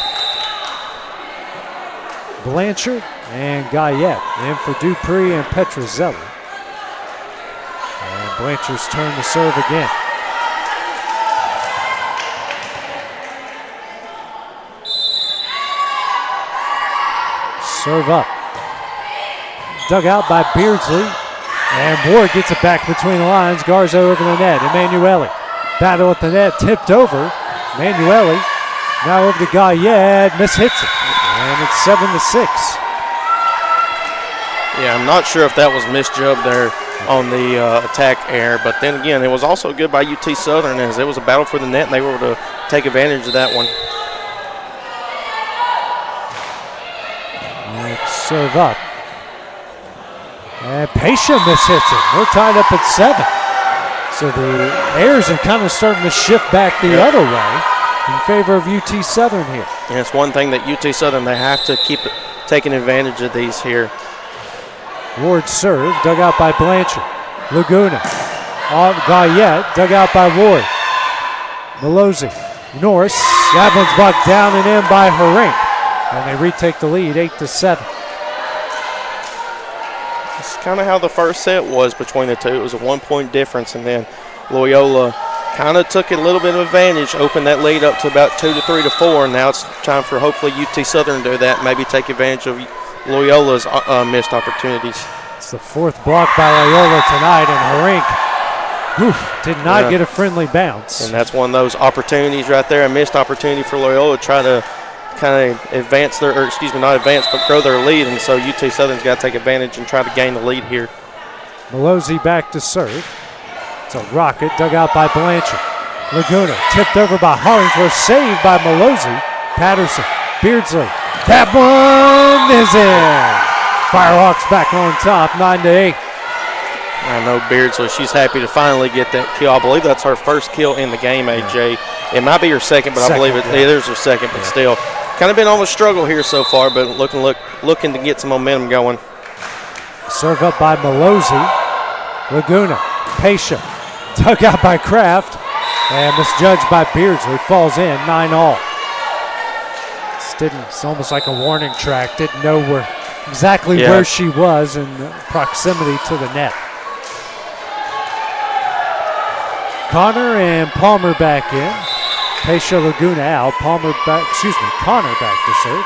Blanchard and Guyette in for Dupree and Petrozelli. And Blanchard's turn to serve again. Serve up. Dug out by Beardsley. And Ward gets it back between the lines. Garza over the net. Emanuele. Battle at the net. Tipped over. Emanuele now over to Guyette. Mishits it. And it's 7-6. Yeah, I'm not sure if that was misjudged there on the attack error, but then again, it was also good by UT Southern as it was a battle for the net, and they were able to take advantage of that one. Next serve up. And Pasha mishits it. We're tied up at 7. So the errors are kind of starting to shift back the other way in favor of UT Southern here. And it's one thing that UT Southern, they have to keep taking advantage of these here. Ward serve, dug out by Blanchard. Laguna. Guyette, dug out by Ward. Malozzi. Norris. That one's bucked down and in by Herink. And they retake the lead, 8-7. It's kind of how the first set was between the two. It was a 1-point difference, and then Loyola kind of took a little bit of advantage, opened that lead up to about 2-3-4, and now it's time for hopefully UT Southern to do that, maybe take advantage of Loyola's missed opportunities. It's the fourth block by Loyola tonight, and Harink did not get a friendly bounce. And that's one of those opportunities right there, a missed opportunity for Loyola to try to kind of advance their, or excuse me, not advance, but grow their lead. And so UT Southern's got to take advantage and try to gain the lead here. Malozzi back to serve. It's a rocket dug out by Blanchard. Laguna tipped over by Hollingsworth, saved by Malozzi. Patterson, Beardsley. That one is in. Firehawks back on top, 9-8. I know Beardsley, she's happy to finally get that kill. I believe that's her first kill in the game, AJ. It might be her second, but I believe it is her second, but still. Kind of been on a struggle here so far, but looking to get some momentum going. Serve up by Malozzi. Laguna, Pasha, dug out by Kraft, and misjudged by Beardsley. Falls in, 9-all. It's almost like a warning track. Didn't know exactly where she was in proximity to the net. Connor and Palmer back in. Pasha, Laguna out. Connor back to serve.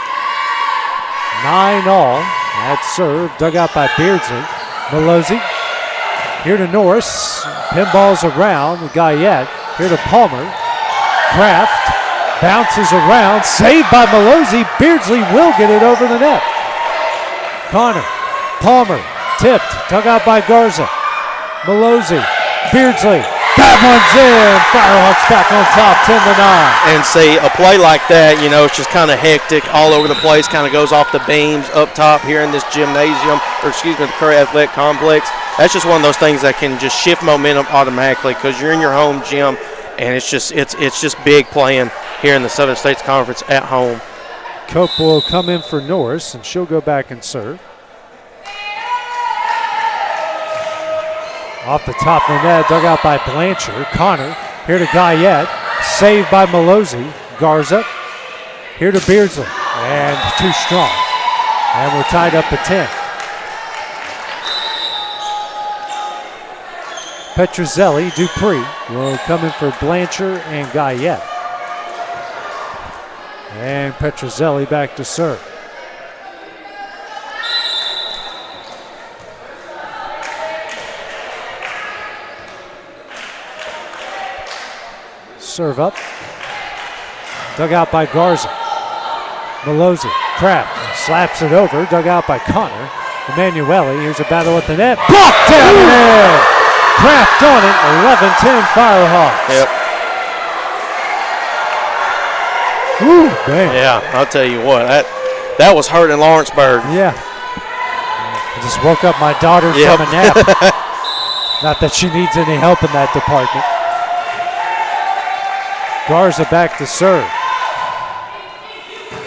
9-all. That serve dug out by Beardsley. Malozzi. Here to Norris. Pinballs around. Guyette. Here to Palmer. Kraft. Bounces around. Saved by Malozzi. Beardsley will get it over the net. Connor. Palmer. Tipped. Dug out by Garza. Malozzi. Beardsley. That one's in. Firehawks back on top, 10-9. And see, a play like that, it's just kind of hectic all over the place, kind of goes off the beams up top here in this gymnasium, or excuse me, the Curry Athletic Complex. That's just one of those things that can just shift momentum automatically because you're in your home gym, and it's just big playing here in the Southern States Conference at home. Cope will come in for Norris, and she'll go back and serve. Off the top of the net, dug out by Blanchard. Connor, here to Guyette. Saved by Malozzi. Garza, here to Beardsley. And too strong. And we're tied up at 10. Petrozelli, Dupree will come in for Blanchard and Guyette. And Petrozelli back to serve. Serve up. Dug out by Garza. Malozzi. Kraft slaps it over. Dug out by Connor. Emanuele. Here's a battle at the net. Blocked down and in. Kraft on it. 11-10 Firehawks. Yep. Woo, man. Yeah, I'll tell you what. That was hurting Lawrenceburg. Yeah. I just woke up my daughter from a nap. Not that she needs any help in that department. Garza back to serve.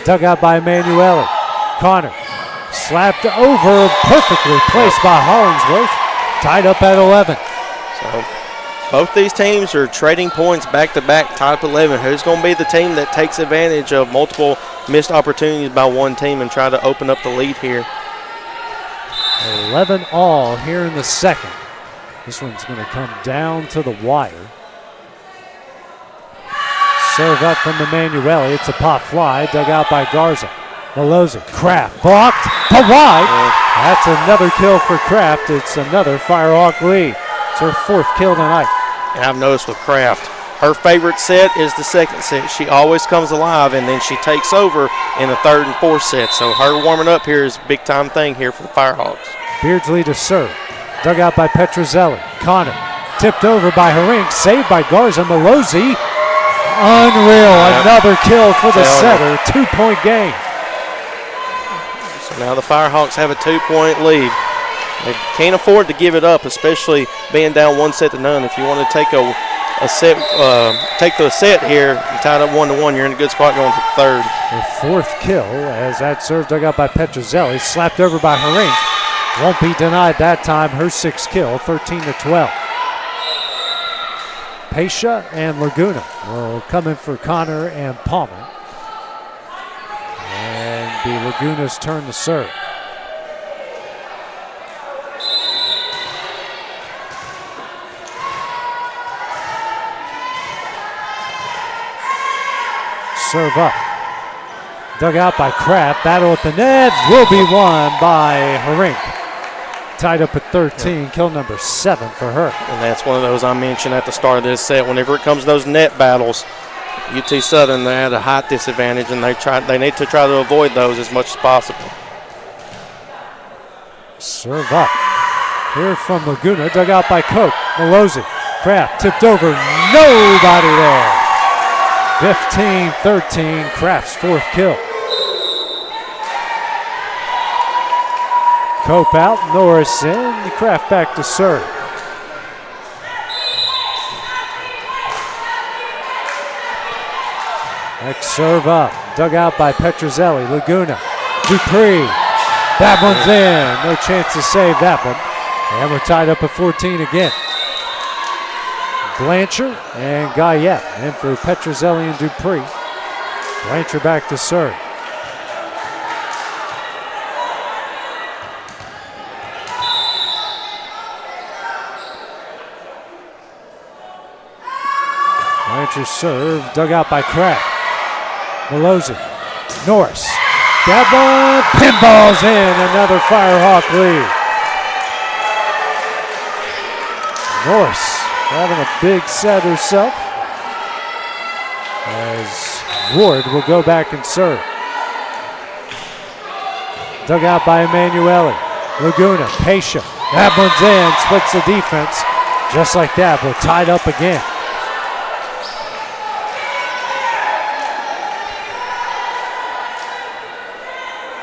Dug out by Emanuele. Connor slapped over, perfectly placed by Hollingsworth. Tied up at 11. So both these teams are trading points back-to-back, tied up 11. Who's going to be the team that takes advantage of multiple missed opportunities by one team and try to open up the lead here? 11-all here in the second. This one's going to come down to the wire. Serve up from Emanuele. It's a pop fly, dug out by Garza. Malozzi, Kraft, blocked, but wide. That's another kill for Kraft. It's another Firehawk lead. It's her fourth kill tonight. And I've noticed with Kraft, her favorite set is the second set. She always comes alive, and then she takes over in the third and fourth set. So her warming up here is a big-time thing here for the Firehawks. Beardsley to serve. Dug out by Petrozelli. Connor, tipped over by Harink, saved by Garza. Malozzi. Unreal, another kill for the setter, 2-point game. So now the Firehawks have a 2-point lead. They can't afford to give it up, especially being down 1-0. If you want to take take the set here, and tied up 1-1, you're in a good spot going to the third. Her fourth kill as that serve dug out by Petrozelli, slapped over by Harink. Won't be denied that time. Her sixth kill, 13-12. Pasha and Laguna will come in for Connor and Palmer. And be Laguna's turn to serve. Serve up. Dug out by Kraft. Battle at the net will be won by Harink. tied up at 13, kill number 7 for her. And that's one of those I mentioned at the start of this set. Whenever it comes to those net battles, UT Southern, they had a height disadvantage, and they need to try to avoid those as much as possible. Serve up. Here from Laguna, dug out by Cope. Malozzi, Kraft tipped over, nobody there. 15-13, Kraft's 4th kill. Cope out, Norris in, Kraft back to serve. Next serve up, dug out by Petrozelli, Laguna, Dupree. That one's in, no chance to save that one. And we're tied up at 14 again. Blanchard and Guyette in for Petrozelli and Dupree. Blanchard back to serve. Blanchard serve, dug out by Kraft. Malozzi, Norris. That one, pinballs in, another Firehawk lead. Norris having a big set herself as Ward will go back and serve. Dug out by Emanuele. Laguna, patient. That one's in, splits the defense. Just like that, we're tied up again.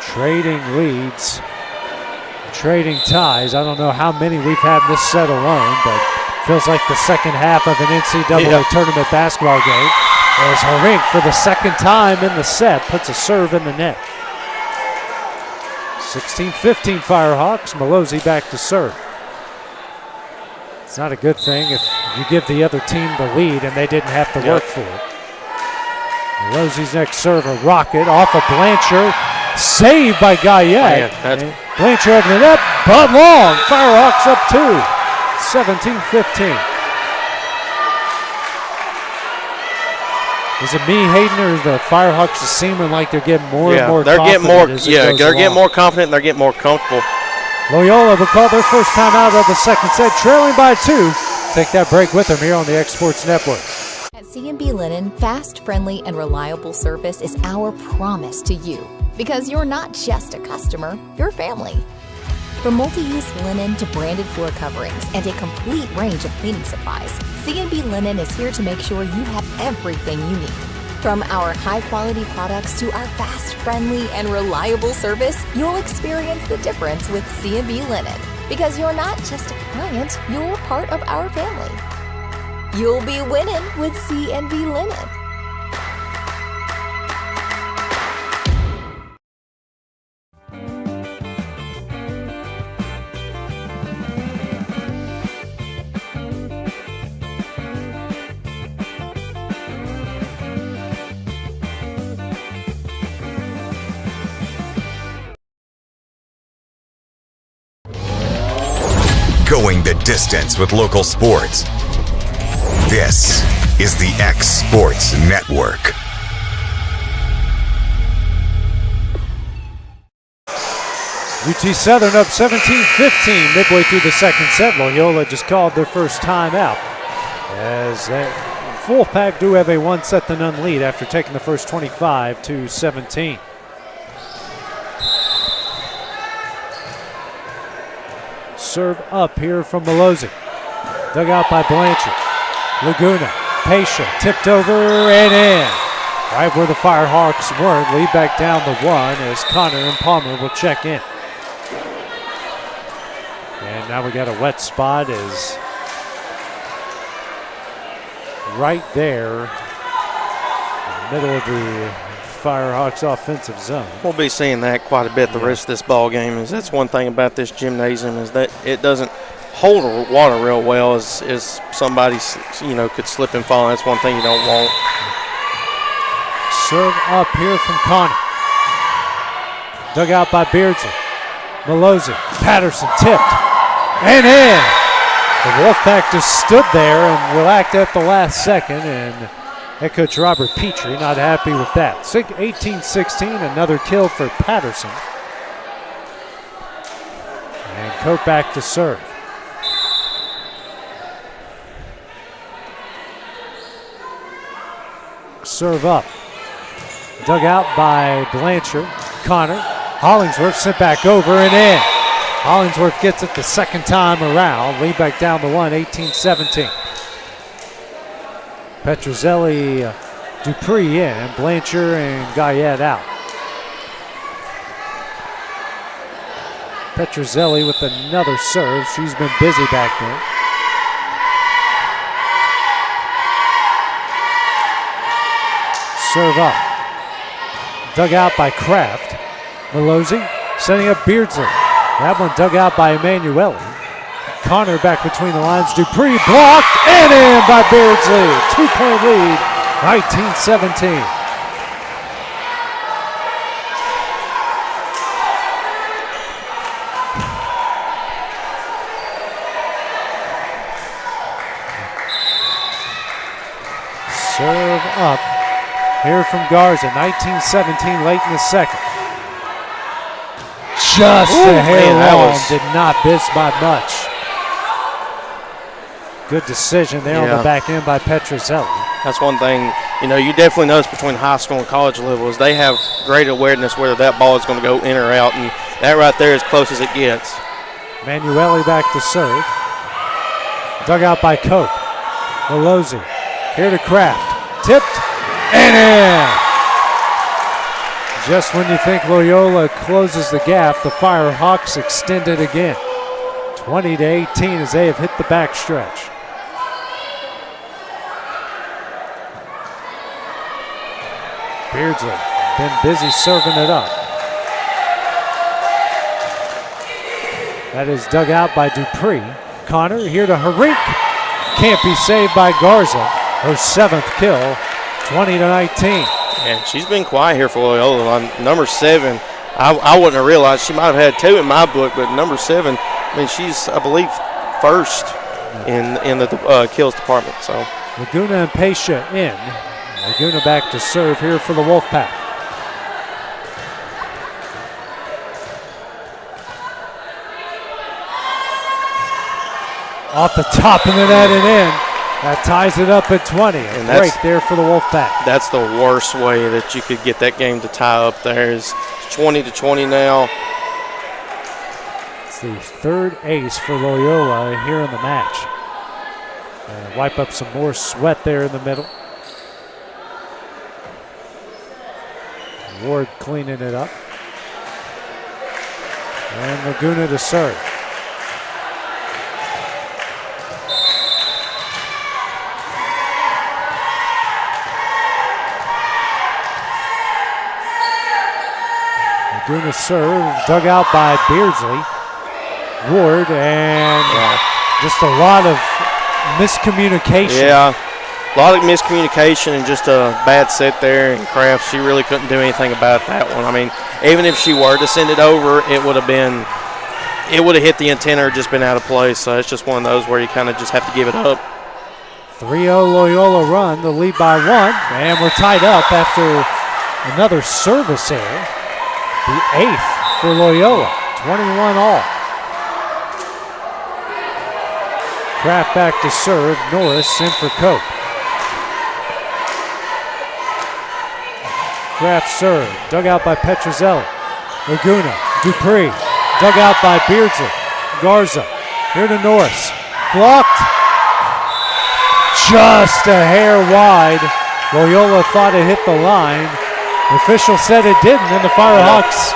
Trading leads, trading ties. I don't know how many we've had this set alone, but feels like the second half of an NCAA tournament basketball game. As Herink, for the second time in the set, puts a serve in the net. 16-15 Firehawks. Malozzi back to serve. It's not a good thing if you give the other team the lead and they didn't have to work for it. Malozzi's next serve, a rocket off of Blanchard. Saved by Guyette. Blanchard over the net, but long. Firehawks up 2, 17-15. Is it me, Hayden, or the Firehawks is seeming like they're getting more and more confident? They're getting more confident and they're getting more comfortable. Loyola will call their first time out of the second set, trailing by 2. Take that break with them here on the X Sports Network. At C&B Linen, fast, friendly, and reliable service is our promise to you. Because you're not just a customer, you're family. From multi-use linen to branded floor coverings and a complete range of cleaning supplies, C&B Linen is here to make sure you have everything you need. From our high-quality products to our fast, friendly, and reliable service, you'll experience the difference with C&B Linen. Because you're not just a client, you're part of our family. You'll be winning with C&B Linen. Going the distance with local sports. This is the X Sports Network. UT Southern up 17-15 midway through the second set. Loyola just called their first timeout. As Wolfpack do have a 1-0 lead after taking the first 25-17. Serve up here from Malozzi. Dug out by Blanchard. Laguna, patient, tipped over and in. Right where the Firehawks weren't. Lead back down to 1 as Connor and Palmer will check in. And now we got a wet spot as right there in the middle of the Firehawks offensive zone. We'll be seeing that quite a bit the rest of this ball game. That's one thing about this gymnasium is that it doesn't hold water real well. As somebody could slip and fall. That's one thing you don't want. Serve up here from Connor. Dug out by Beardsley. Malozzi, Patterson tipped and in. The Wolfpack just stood there and relaxed at the last second, and head coach Robert Petrie not happy with that. 18-16, another kill for Patterson. And Cope back to serve. Serve up. Dug out by Blanchard. Connor. Hollingsworth sent back over and in. Hollingsworth gets it the second time around. Lead back down to 1, 18-17. Petrozelli, Dupree in. Blanchard and Guyette out. Petrozelli with another serve. She's been busy back there. Serve up. Dug out by Kraft. Malozzi setting up Beardsley. That one dug out by Emanuele. Connor back between the lines. Dupree blocked and in by Beardsley. 2-point lead, 19-17. Serve up here from Garza. 19-17 late in the second. Just a hair long, did not miss by much. Good decision there on the back end by Petrozelli. That's one thing, you definitely notice between high school and college levels, they have great awareness whether that ball is going to go in or out, and that right there is as close as it gets. Emanuele back to serve. Dug out by Cope. Malozzi here to Kraft. Tipped and in. Just when you think Loyola closes the gap, the Firehawks extend it again. 20-18 as they have hit the backstretch. Beardsley been busy serving it up. That is dug out by Dupree. Connor here to Harink. Can't be saved by Garza. Her 7th kill, 20-19. And she's been quiet here for Loyola. On number 7, I wouldn't have realized she might have had 2 in my book, but number 7, she's, I believe, first in the kills department. So Laguna and Pescia in. Laguna back to serve here for the Wolfpack. Off the top of the net and in. That ties it up at 20. And break there for the Wolfpack. That's the worst way that you could get that game to tie up there. Is 20-20 now. It's the 3rd ace for Loyola here in the match. Wipe up some more sweat there in the middle. Ward cleaning it up. And Laguna to serve. Laguna serve, dug out by Beardsley. Ward, and just a lot of miscommunication. Yeah, a lot of miscommunication and just a bad set there. And Kraft, she really couldn't do anything about that one. I mean, even if she were to send it over, it would have hit the antenna or just been out of place. So it's just one of those where you kind of just have to give it up. 3-0 Loyola run, the lead by 1, and we're tied up after another service error. The 8th for Loyola, 21 all. Kraft back to serve. Norris in for Cope. Kraft serve. Dug out by Petrozelli. Laguna. Dupree. Dug out by Beardsley. Garza. Here to Norris. Blocked. Just a hair wide. Loyola thought it hit the line. The official said it didn't, and the Firehawks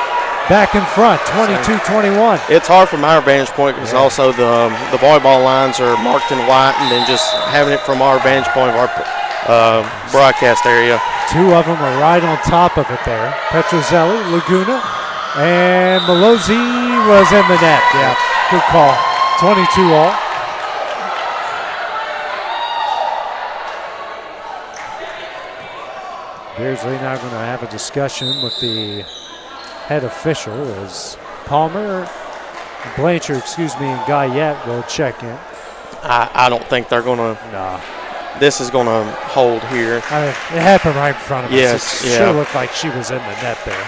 back in front, 22-21. It's hard from our vantage point because also the volleyball lines are marked in white, and then just having it from our vantage point of our broadcast area. 2 of them are right on top of it there. Petrozelli, Laguna, and Malozzi was in the net. Yeah, good call. 22 all. Beardsley now going to have a discussion with the head official as Blanchard, and Guyette will check in. I don't think they're going to. Nah. This is going to hold here. It happened right in front of us. Yes, It sure looked like she was in the net there.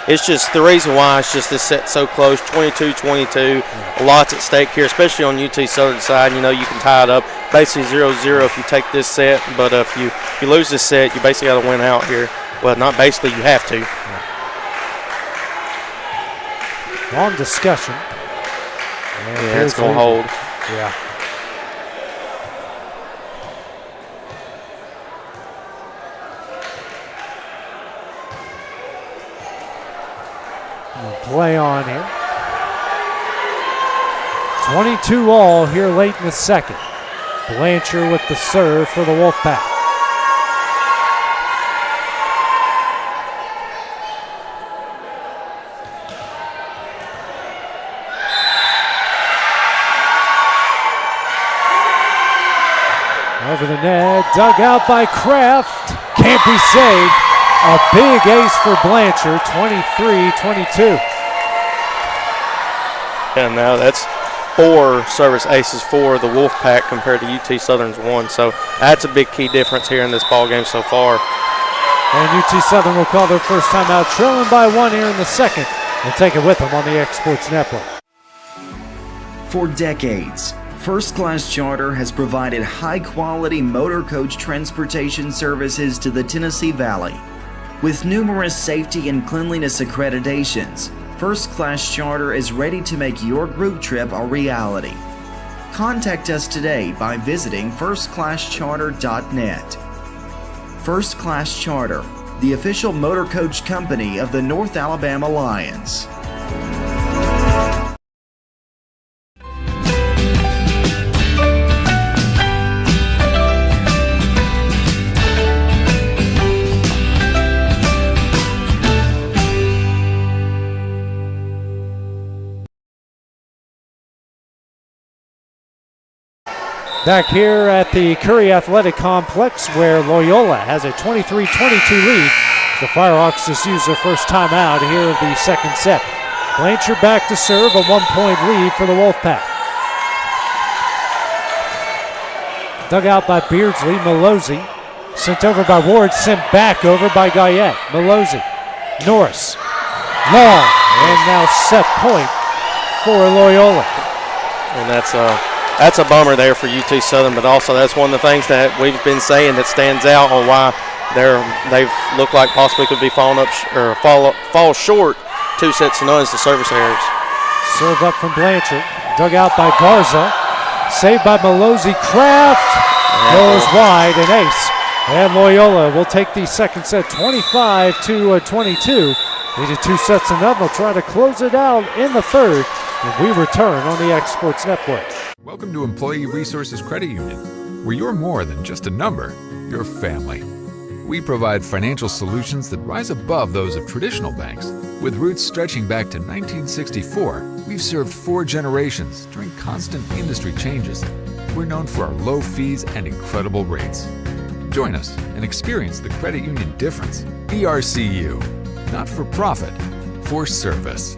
it's just the reason why it's just this set so close, 22-22. Lots at stake here, especially on UT Southern side. You can tie it up basically 0-0 if you take this set, but if you lose this set, you basically got to win out here. Well, not basically, you have to. Long discussion. Yeah, it's going to hold. Yeah. Play on here. 22 all here late in the second. Blanchard with the serve for the Wolfpack. Over the net, dug out by Kraft. Can't be saved. A big ace for Blanchard, 23-22. And now that's 4 service aces for the Wolfpack compared to UT Southern's 1. So that's a big key difference here in this ball game so far. And UT Southern will call their first timeout, trailing by 1 here in the second. We'll take it with them on the X Sports Network. For decades, First Class Charter has provided high-quality motor coach transportation services to the Tennessee Valley. With numerous safety and cleanliness accreditations, First Class Charter is ready to make your group trip a reality. Contact us today by visiting firstclasscharter.net. First Class Charter, the official motor coach company of the North Alabama Lions. Back here at the Curry Athletic Complex where Loyola has a 23-22 lead. The Firehawks just used their first timeout here of the second set. Blanchard back to serve, a 1-point lead for the Wolfpack. Dug out by Beardsley, Malozzi. Sent over by Ward, sent back over by Guyette. Malozzi, Norris, long, and now set point for Loyola. And that's a bummer there for UT Southern, but also that's one of the things that we've been saying that stands out on why they've looked like possibly could be fall short 2 sets to none is the service errors. Serve up from Blanchard, dug out by Garza, saved by Malozzi. Kraft goes wide, an ace, and Loyola will take the second set 25-22. Needed 2 sets to none. They'll try to close it out in the third. And we return on the X Sports Network. Welcome to Employee Resources Credit Union, where you're more than just a number, you're family. We provide financial solutions that rise above those of traditional banks. With roots stretching back to 1964, we've served 4 generations during constant industry changes. We're known for our low fees and incredible rates. Join us and experience the credit union difference. ERCU, not for profit, for service.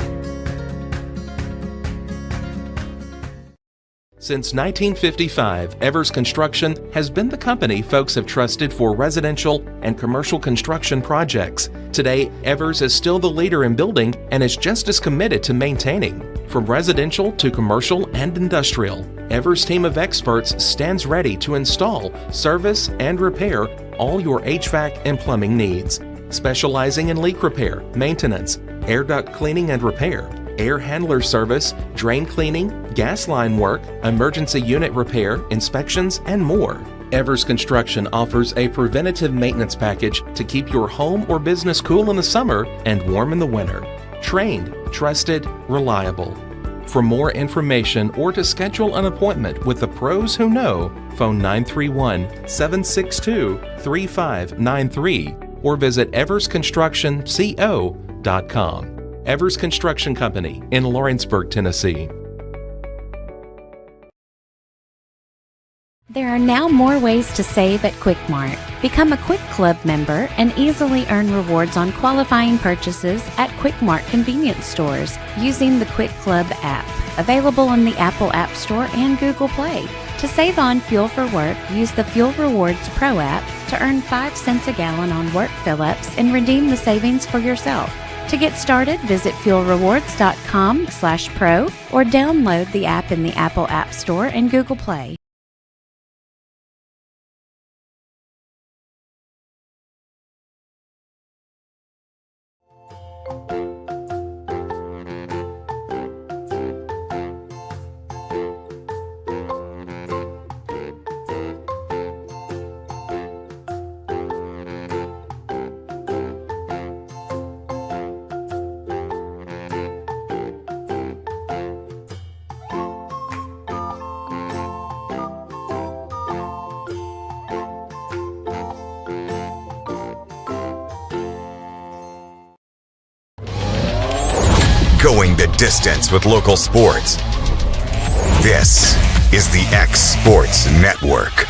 Since 1955, Evers Construction has been the company folks have trusted for residential and commercial construction projects. Today, Evers is still the leader in building and is just as committed to maintaining. From residential to commercial and industrial, Evers' team of experts stands ready to install, service, and repair all your HVAC and plumbing needs. Specializing in leak repair, maintenance, air duct cleaning and repair, air handler service, drain cleaning, gas line work, emergency unit repair, inspections, and more. Evers Construction offers a preventative maintenance package to keep your home or business cool in the summer and warm in the winter. Trained, trusted, reliable. For more information or to schedule an appointment with the pros who know, phone 931-762-3593 or visit eversconstructionco.com. Evers Construction Company in Lawrenceburg, Tennessee. There are now more ways to save at Quick Mart. Become a Quick Club member and easily earn rewards on qualifying purchases at Quick Mart convenience stores using the Quick Club app, available in the Apple App Store and Google Play. To save on fuel for work, use the Fuel Rewards Pro app to earn 5 cents a gallon on work fill-ups and redeem the savings for yourself. To get started, visit fuelrewards.com/pro or download the app in the Apple App Store and Google Play. Going the distance with local sports. This is the X Sports Network.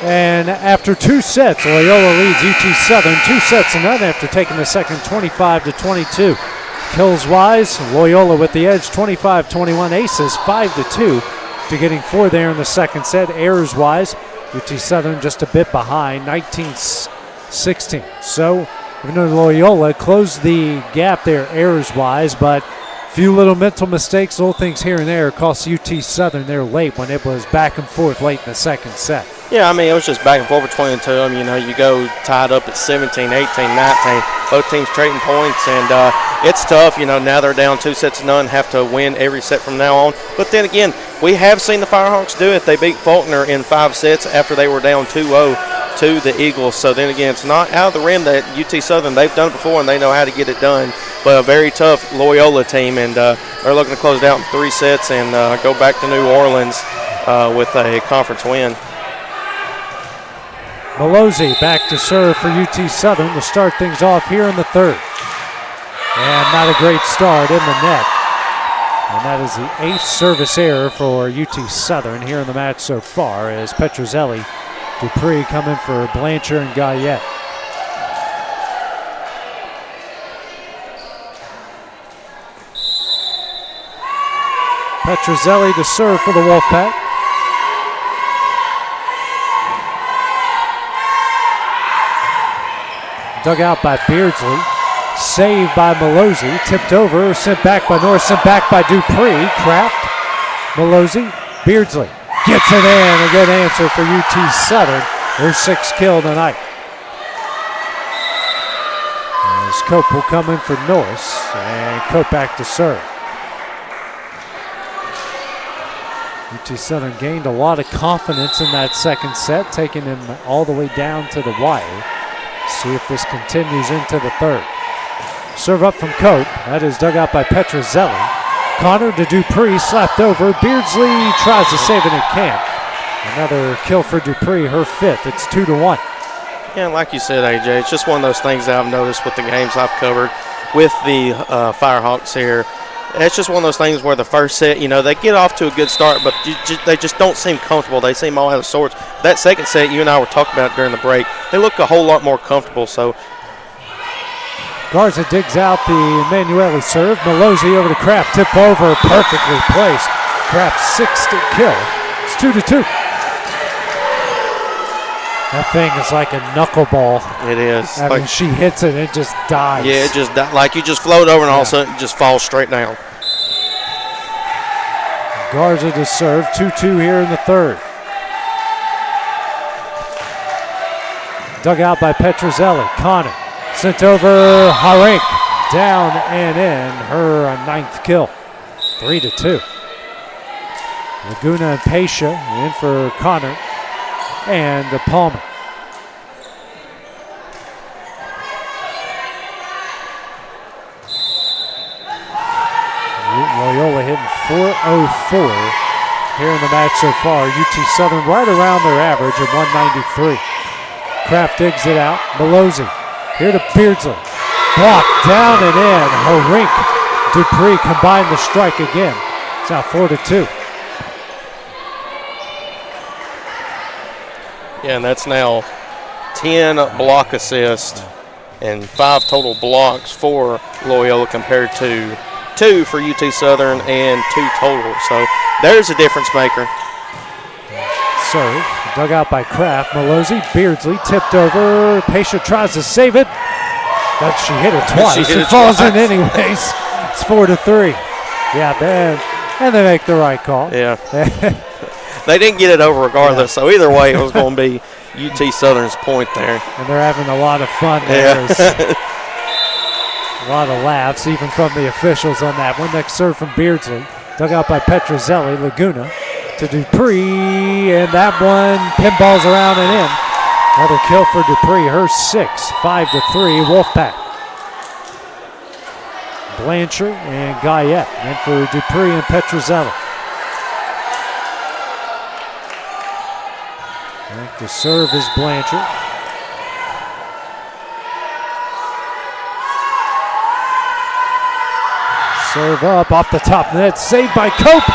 And after 2 sets, Loyola leads UT Southern 2 sets to none after taking the second 25-22. Kills-wise, Loyola with the edge 25-21. Aces 5-2 to getting 4 there in the second set. Errors-wise, UT Southern just a bit behind, 19-16. So even though Loyola closed the gap there errors-wise, but few little mental mistakes, little things here and there cost UT Southern there late when it was back and forth late in the second set. Yeah, I mean, it was just back and forth between the two of them. You know, you go tied up at 17, 18, 19. Both teams trading points, and it's tough. You know, now they're down 2 sets to none, have to win every set from now on. But then again, we have seen the Firehawks do it. They beat Faulkner in 5 sets after they were down 2-0 to the Eagles. So then again, it's not out of the rim that UT Southern, they've done it before and they know how to get it done. But a very tough Loyola team, and they're looking to close it out in 3 sets and go back to New Orleans with a conference win. Malozzi back to serve for UT Southern to start things off here in the third. And not a great start in the net. And that is the 8th service error for UT Southern here in the match so far, as Petrozelli, Dupree come in for Blanchard and Guyette. Petrozelli to serve for the Wolfpack. Dug out by Beardsley. Saved by Malozzi. Tipped over. Sent back by Norris. Sent back by Dupree. Kraft. Malozzi. Beardsley. Gets it in. A good answer for UT Southern. Their 6th kill tonight. As Cope will come in for Norris. And Cope back to serve. UT Southern gained a lot of confidence in that second set, taking him all the way down to the wire. See if this continues into the third. Serve up from Cope. That is dug out by Petrozelli. Connor to Dupree, slapped over. Beardsley tries to save it and can't. Another kill for Dupree, her 5th. It's 2-1. Yeah, like you said, AJ, it's just one of those things that I've noticed with the games I've covered with the Firehawks here. It's just one of those things where the first set, you know, they get off to a good start, but they just don't seem comfortable. They seem all out of sorts. That second set, you and I were talking about during the break, they look a whole lot more comfortable. So Garza digs out the Emanuele serve. Malozzi over to Kraft. Tip over, perfectly placed. Kraft's 6th kill. It's 2-2. That thing is like a knuckleball. It is. I mean, she hits it, it just dies. Yeah, it just like you just float over and all of a sudden it just falls straight down. Garza to serve. 2-2 here in the third. Dug out by Petrozelli. Connor sent over. Harink down and in. Her 9th kill. 3-2. Laguna and Pasha in for Connor and Palmer. Loyola hitting .404 here in the match so far. UT Southern right around their average at 193. Kraft digs it out. Malozzi here to Beardsley. Blocked down and in. Harink, Dupree combined the strike again. It's now 4-2. Yeah, and that's now 10 block assists and 5 total blocks for Loyola compared to 2 for UT Southern and 2 total. So there's a difference maker. serve. Dug out by Kraft. Malozzi, Beardsley, tipped over. Pasha tries to save it. But she hit it twice. It falls in anyways. It's 4-3. Yeah, and they make the right call. Yeah. They didn't get it over regardless, so either way it was going to be UT Southern's point there. And they're having a lot of fun there. Yeah. A lot of laughs, even from the officials on that one. Next serve from Beardsley. Dug out by Petrozelli. Laguna to Dupree, and that one pinballs around and in. Another kill for Dupree, her 6th, 5-3, Wolfpack. Blanchard and Guyette, and for Dupree and Petrozelli. And the serve is Blanchard. Serve up off the top net, saved by Cope.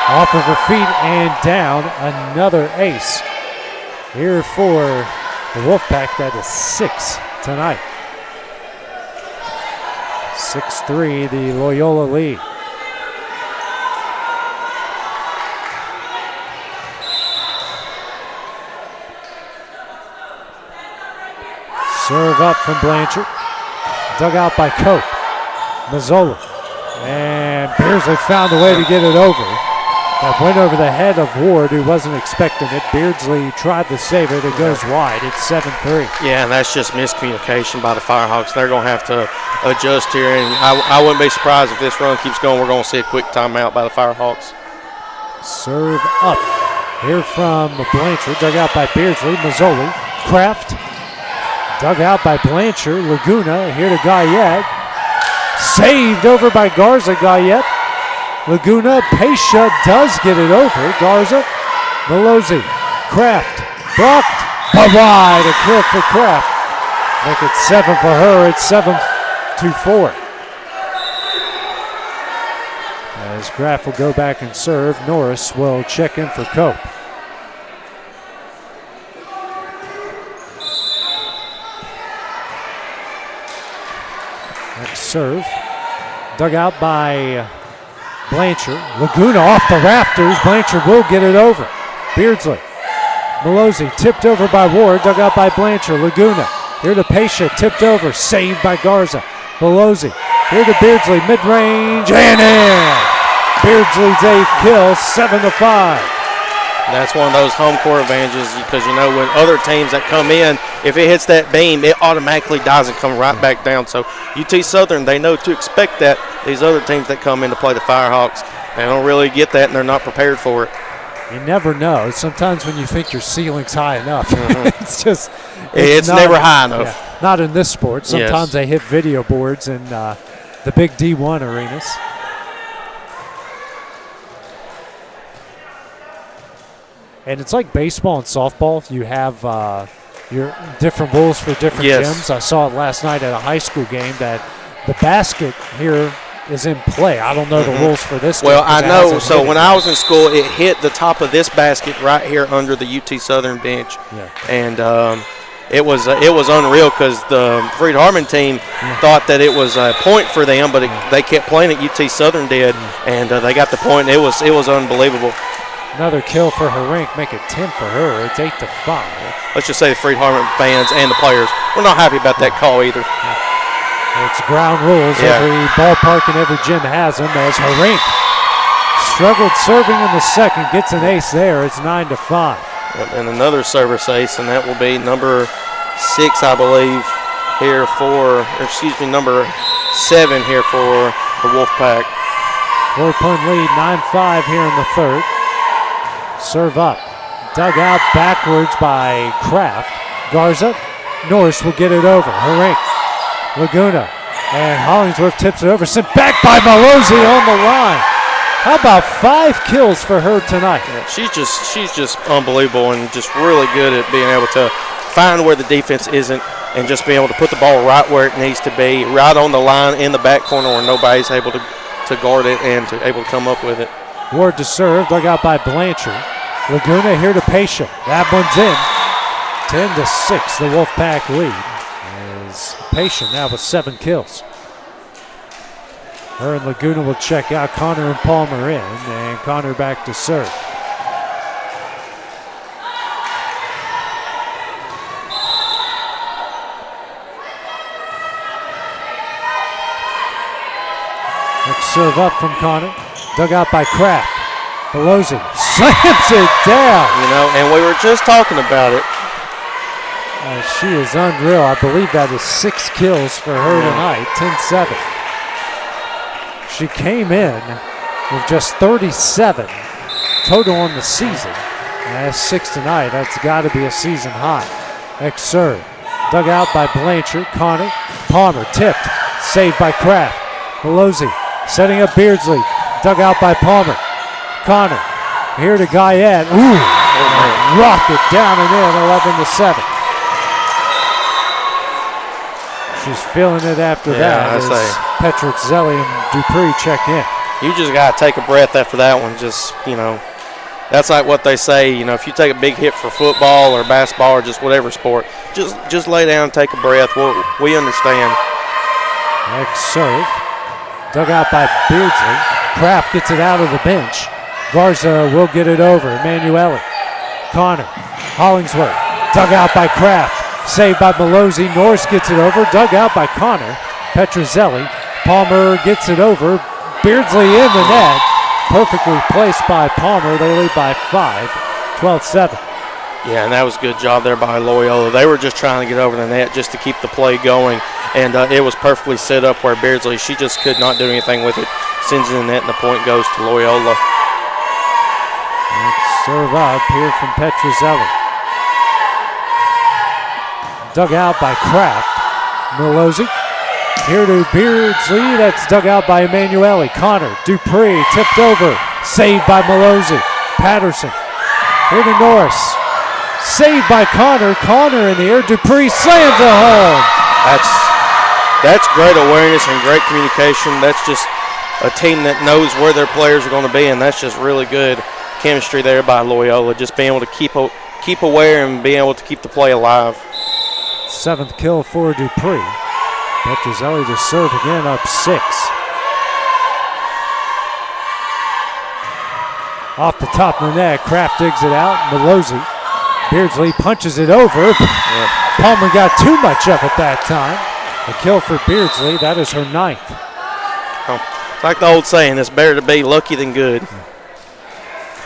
Off of her feet and down, another ace. Here for the Wolfpack, that is 6 tonight. 6-3, the Loyola lead. Serve up from Blanchard. Dug out by Cope. Mazzola. And Beardsley found a way to get it over. That went over the head of Ward, who wasn't expecting it. Beardsley tried to save it. It goes wide. It's 7-3. Yeah, and that's just miscommunication by the Firehawks. They're going to have to adjust here, and I wouldn't be surprised if this run keeps going. We're going to see a quick timeout by the Firehawks. Serve up. Here from Blanchard. Dug out by Beardsley. Mazzoli. Kraft. Dug out by Blanchard. Laguna. Here to Guyette. Saved over by Garza. Guyette. Laguna. Pasha does get it over. Garza. Malozzi. Kraft. Blocked. But wide. A kill for Kraft. Make it 7 for her. It's 7-4. As Kraft will go back and serve, Norris will check in for Cope. Next serve. Dug out by Blanchard. Laguna off the rafters. Blanchard will get it over. Beardsley. Malozzi tipped over by Ward. Dug out by Blanchard. Laguna. Here to Pasha. Tipped over. Saved by Garza. Malozzi. Here to Beardsley. Mid-range. And in. Beardsley's 8th kill. 7-5. That's one of those home court advantages because, you know, when other teams that come in, if it hits that beam, it automatically dies and comes right back down. So UT Southern, they know to expect that. These other teams that come in to play the Firehawks, they don't really get that, and they're not prepared for it. You never know. Sometimes when you think your ceiling's high enough, it's just it's never high enough. Yeah, not in this sport. Sometimes they hit video boards in the big D1 arenas. And it's like baseball and softball. You have your different rules for different gyms. I saw it last night at a high school game that the basket here is in play. I don't know the rules for this. Well, I know. So when I was in school, it hit the top of this basket right here under the UT Southern bench. Yeah. And it was unreal because the Freed Harmon team thought that it was a point for them, but they kept playing it. UT Southern did, and they got the point. It was unbelievable. Another kill for Herink, make it 10 for her. It's 8-5. Let's just say the Freed Harmon fans and the players, we're not happy about that call either. It's ground rules. Every ballpark and every gym has them. As Herink struggled serving in the second, gets an ace there. It's 9-5. And another service ace, and that will be number 6, I believe, here for, number 7 here for the Wolfpack. 4-point lead, 9-5 here in the third. Serve up. Dug out backwards by Kraft. Garza. Norris will get it over. Herink. Laguna. And Hollingsworth tips it over. Sent back by Malozzi on the line. How about 5 kills for her tonight? Yeah, she's just unbelievable and just really good at being able to find where the defense isn't and just being able to put the ball right where it needs to be, right on the line in the back corner where nobody's able to guard it and to able to come up with it. Ward to serve, dug out by Blanchard. Laguna here to Pasha. That one's in. 10-6, the Wolfpack lead. As Pasha now with 7 kills. Her and Laguna will check out. Connor and Palmer in, and Connor back to serve. serve up from Connor. Dug out by Kraft. Pelosi slams it down. You know, and we were just talking about it. She is unreal. I believe that is 6 kills for her tonight, 10-7. She came in with just 37 total on the season. And that's 6 tonight. That's got to be a season high. Next serve. Dug out by Blanchard. Connor. Palmer tipped. Saved by Kraft. Pelosi setting up Beardsley. Dug out by Palmer. Connor. Here to Guyette. Ooh. Rocket down and in, 11-7. She's feeling it after that as Petruzzelli and Dupree check in. You just got to take a breath after that one. Just, you know, that's like what they say, you know, if you take a big hit for football or basketball or just whatever sport, just lay down and take a breath. We understand. Next serve. Dug out by Beardsley. Kraft gets it out of the bench. Garza will get it over. Emanuele. Connor. Hollingsworth. Dug out by Kraft. Saved by Melosi. Norris gets it over. Dug out by Connor. Petruzzelli. Palmer gets it over. Beardsley in the net. Perfectly placed by Palmer. They lead by 5, 12-7. Yeah, and that was a good job there by Loyola. They were just trying to get over the net just to keep the play going, and it was perfectly set up where Beardsley, she just could not do anything with it. Sends in the net, and the point goes to Loyola. Next serve up here from Petruzzelli. Dug out by Kraft. Melosi. Here to Beardsley. That's dug out by Emanuele. Connor. Dupree tipped over. Saved by Melosi. Patterson. Here to Norris. Saved by Connor. Connor in the air. Dupree slams it home. That's great awareness and great communication. That's just a team that knows where their players are going to be, and that's just really good chemistry there by Loyola. Just being able to keep aware and being able to keep the play alive. 7th kill for Dupree. Petruzzelli to serve again, up 6. Off the top of the net, Kraft digs it out. Melosi. Beardsley punches it over. Palmer got too much of it that time. A kill for Beardsley. That is her 9th. It's like the old saying, it's better to be lucky than good.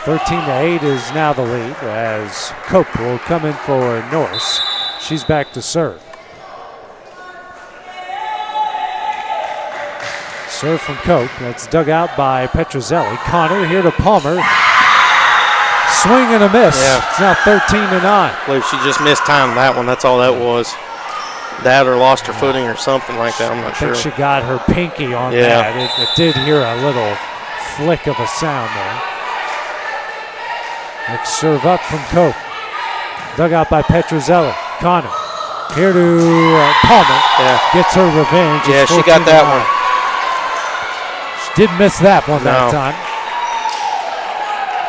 13-8 is now the lead as Cope will come in for Norris. She's back to serve. Serve from Cope. That's dug out by Petruzzelli. Connor here to Palmer. Swing and a miss. Yeah. It's now 13-9. I believe she just missed time that one. That's all that was. That or lost her footing or something like that. I'm not sure. I think she got her pinky on that. It did hear a little flick of a sound there. Next serve up from Cope. Dug out by Petruzzelli. Connor. Here to Palmer. Gets her revenge. Yeah, she got that one. She didn't miss that one that time.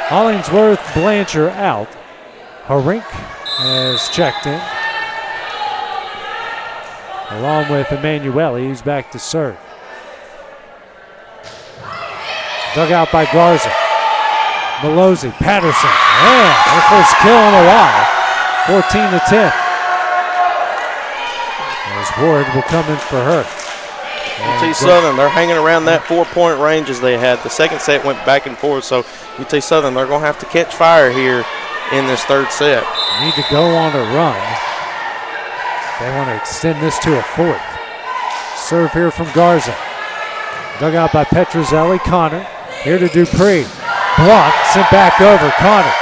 Hollingsworth, Blanchard out. Harink has checked in. Along with Emanuele, who's back to serve. Dug out by Garza. Melosi, Patterson. Man, her first kill in a while. 14-10. As Ward will come in for her. UT Southern, they're hanging around that 4-point range as they had. The second set went back and forth, so UT Southern, they're going to have to catch fire here in this third set. Need to go on a run. They want to extend this to a 4th. Serve here from Garza. Dug out by Petruzzelli. Connor. Here to Dupree. Blocked. Sent back over. Connor.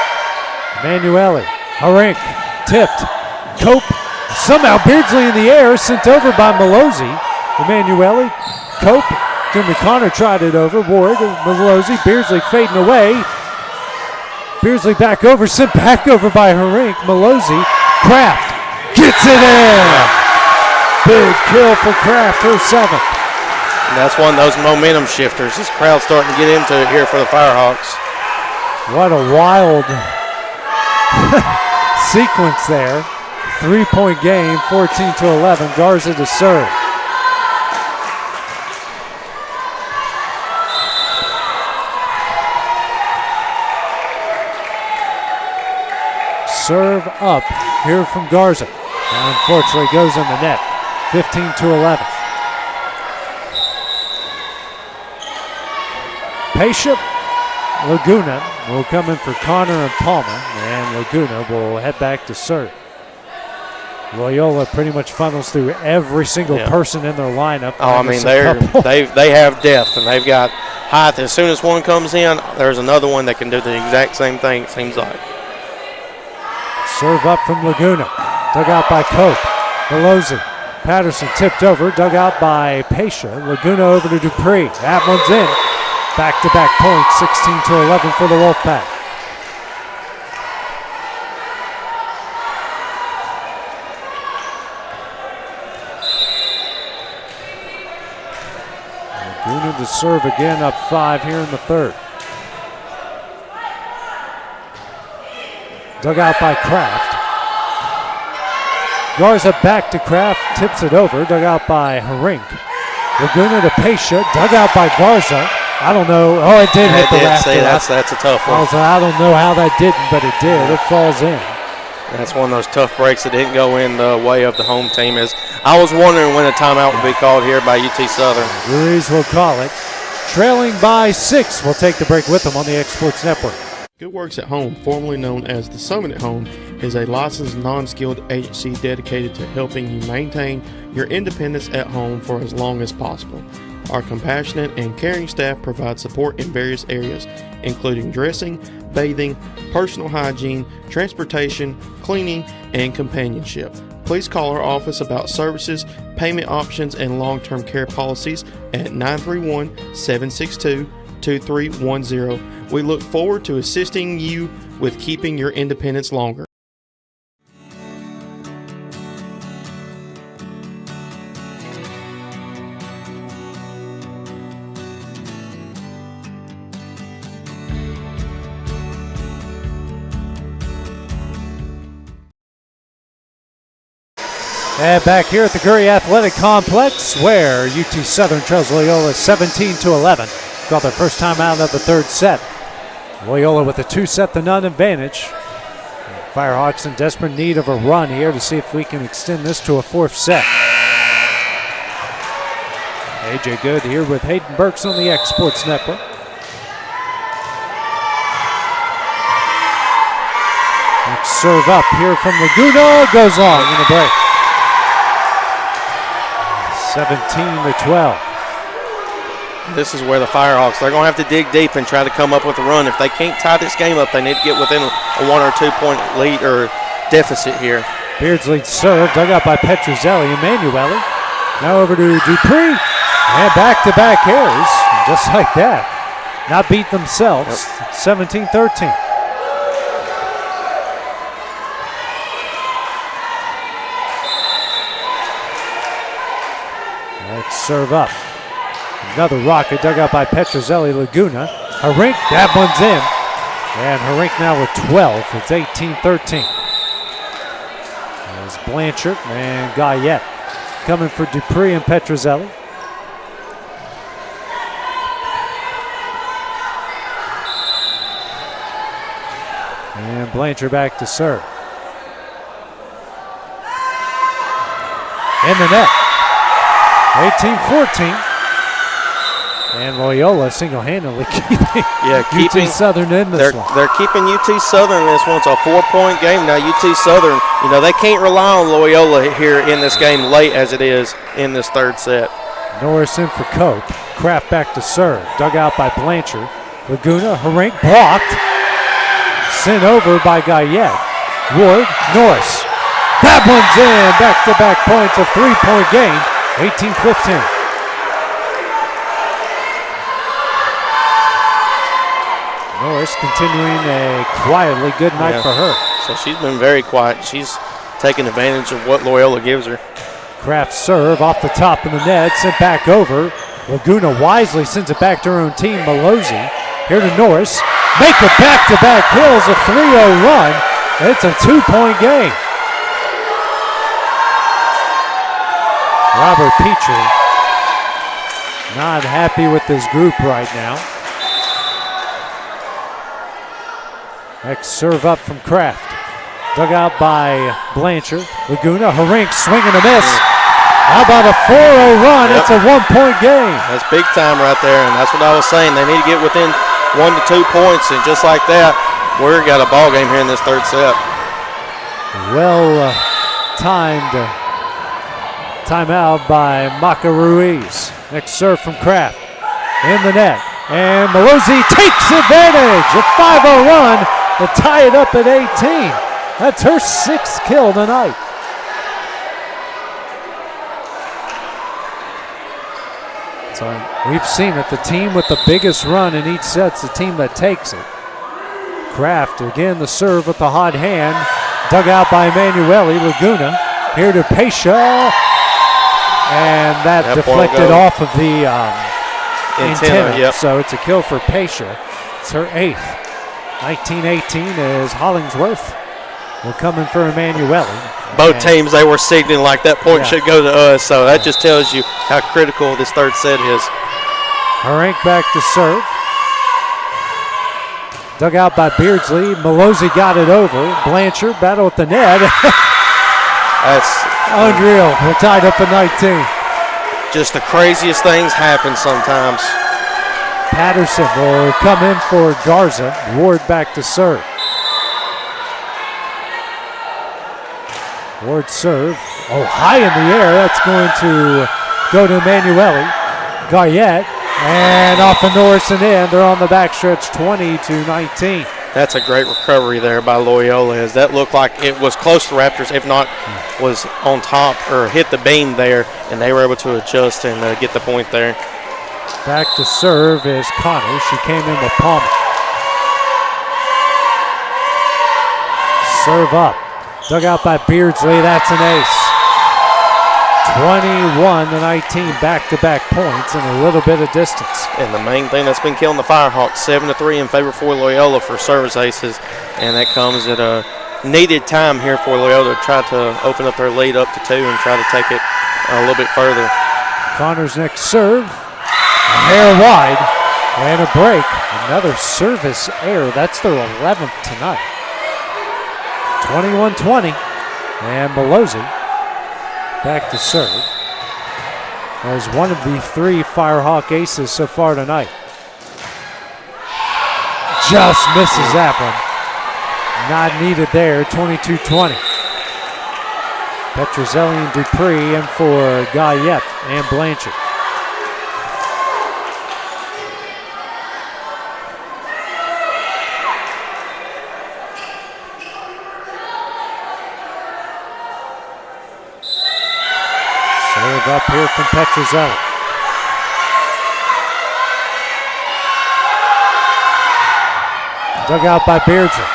Emanuele. Harink. Tipped. Cope. Somehow Beardsley in the air. Sent over by Melosi. Emanuele. Cope. Jimmy Connor tried it over. Ward. Melosi. Beardsley fading away. Beardsley back over. Sent back over by Harink. Melosi. Kraft. Gets it in! Big kill for Kraft, her 7th. And that's one of those momentum shifters. This crowd's starting to get into it here for the Firehawks. What a wild sequence there. 3-point game, 14-11. Garza to serve. Serve up here from Garza. Unfortunately goes in the net. 15-11. Pescia. Laguna will come in for Connor and Palmer, and Laguna will head back to serve. Loyola pretty much funnels through every single person in their lineup. Oh, I mean, they have depth, and they've got height. As soon as one comes in, there's another one that can do the exact same thing, it seems like. Serve up from Laguna. Dug out by Cope. Belozzi. Patterson tipped over. Dug out by Pescia. Laguna over to Dupree. That one's in. Back-to-back points, 16-11 for the Wolfpack. Laguna to serve again, up 5 here in the third. Dug out by Kraft. Garza back to Kraft, tips it over, dug out by Herink. Laguna to Pescia, dug out by Garza. I don't know. Oh, it did hit the rafter. That's a tough one. I don't know how that didn't, but it did. It falls in. That's one of those tough breaks that didn't go in the way of the home team. As I was wondering when a timeout would be called here by UT Southern. Ruiz will call it. Trailing by 6. We'll take the break with them on the X Sports Network. Good Works at Home, formerly known as the Summit at Home, is a licensed non-skilled agency dedicated to helping you maintain your independence at home for as long as possible. Our compassionate and caring staff provide support in various areas, including dressing, bathing, personal hygiene, transportation, cleaning, and companionship. Please call our office about services, payment options, and long-term care policies at 931-762-2310. We look forward to assisting you with keeping your independence longer. And back here at the Curry Athletic Complex, where UT Southern trails Loyola 17-11. Got their first time out of the third set. Loyola with a 2-0 advantage. Firehawks in desperate need of a run here to see if we can extend this to a fourth set. AJ Good here with Hayden Burks on the X Sports Network. Next serve up here from Laguna, goes long in the break. 17-12. This is where the Firehawks, they're going to have to dig deep and try to come up with a run. If they can't tie this game up, they need to get within a 1 or 2 point lead or deficit here. Beardsley serve, dug out by Petruzzelli. Emanuele. Now over to Dupree. And back-to-back errors, just like that. Not beat themselves. 17-13. Let's serve up. Another rocket dug out by Petruzzelli. Laguna. Herink, that one's in. And Herink now with 12. It's 18-13. There's Blanchard and Guyette coming for Dupree and Petruzzelli. And Blanchard back to serve. In the net. 18-14. And Loyola single-handedly keeping UT Southern in this one. They're keeping UT Southern in this one. It's a 4-point game. Now UT Southern, they can't rely on Loyola here in this game late as it is in this third set. Norris in for Cope. Kraft back to serve. Dug out by Blanchard. Laguna, Herink blocked. Sent over by Guyette. Ward, Norris. That one's in. Back-to-back points, a 3-point game. 18-15. Norris continuing a quietly good night for her. So she's been very quiet. She's taking advantage of what Loyola gives her. Kraft serve off the top of the net, sent back over. Laguna wisely sends it back to her own team. Malozzi here to Norris. Make it back-to-back kills, a 3-0 run. It's a 2-point game. Robert Petrie not happy with this group right now. Next serve up from Kraft. Dug out by Blanchard. Laguna, Herink swing and a miss. How about a 4-0 run? Yep. It's a 1-point game. That's big time right there, and that's what I was saying. They need to get within 1 to 2 points, and just like that, we've got a ball game here in this third set. Well timed timeout by Maka Ruiz. Next serve from Kraft in the net. And Malozzi takes advantage. A 5-0 run to tie it up at 18. That's her 6th kill tonight. So we've seen it. The team with the biggest run in each set's the team that takes it. Kraft again the serve with the hot hand. Dug out by Emanuele. Laguna here to Pesha. And that deflected off of the antenna. Yep. So it's a kill for Pesha. It's her 8th. 19-18 as Hollingsworth will come in for Emanuele. Both teams, they were signaling like that point should go to us, so that just tells you how critical this third set is. Harank back to serve. Dug out by Beardsley. Malozzi got it over. Blanchard battle with the net. That's unreal. We're tied up at 19. Just the craziest things happen sometimes. Patterson will come in for Garza. Ward back to serve. Ward serve. Oh, high in the air. That's going to go to Emanuele. Garriette. And off of Norris and in. They're on the backstretch 20-19. That's a great recovery there by Loyola, as that looked like it was close to Raptors, if not was on top or hit the beam there, and they were able to adjust and get the point there. Back to serve is Connor. She came in with Palmer. Serve up. Dug out by Beardsley. That's an ace. 21-19 back-to-back points and a little bit of distance. And the main thing that's been killing the Firehawks, 7-3 in favor for Loyola for service aces, and that comes at a needed time here for Loyola to try to open up their lead up to 2 and try to take it a little bit further. Connor's next serve, a hair wide, and a break. Another service error. That's their 11th tonight. 21-20, and Malozzi back to serve as one of the 3 Firehawk aces so far tonight. Just misses that one. Not needed there, 22-20. Petrozelli and Dupree in for Guyette and Blanchard. Serve up here from Petrozelli. Dug out by Beardsley.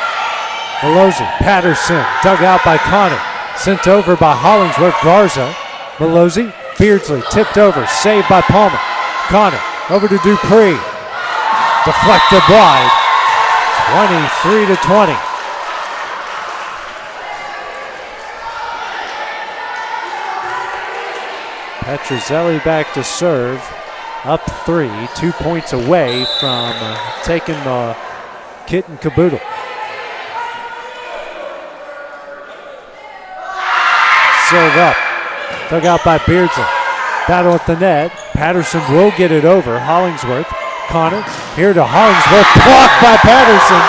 Malozzi, Patterson, dug out by Connor. Sent over by Hollingsworth. Garza, Malozzi, Beardsley, tipped over, saved by Palmer. Connor, over to Dupree. Deflected wide, 23-20. Petrozelli back to serve, up 3, 2 points away from taking the kit and caboodle. Serve up, dug out by Beardsley. Battle at the net. Patterson will get it over. Hollingsworth, Connor, here to Hollingsworth, blocked by Patterson.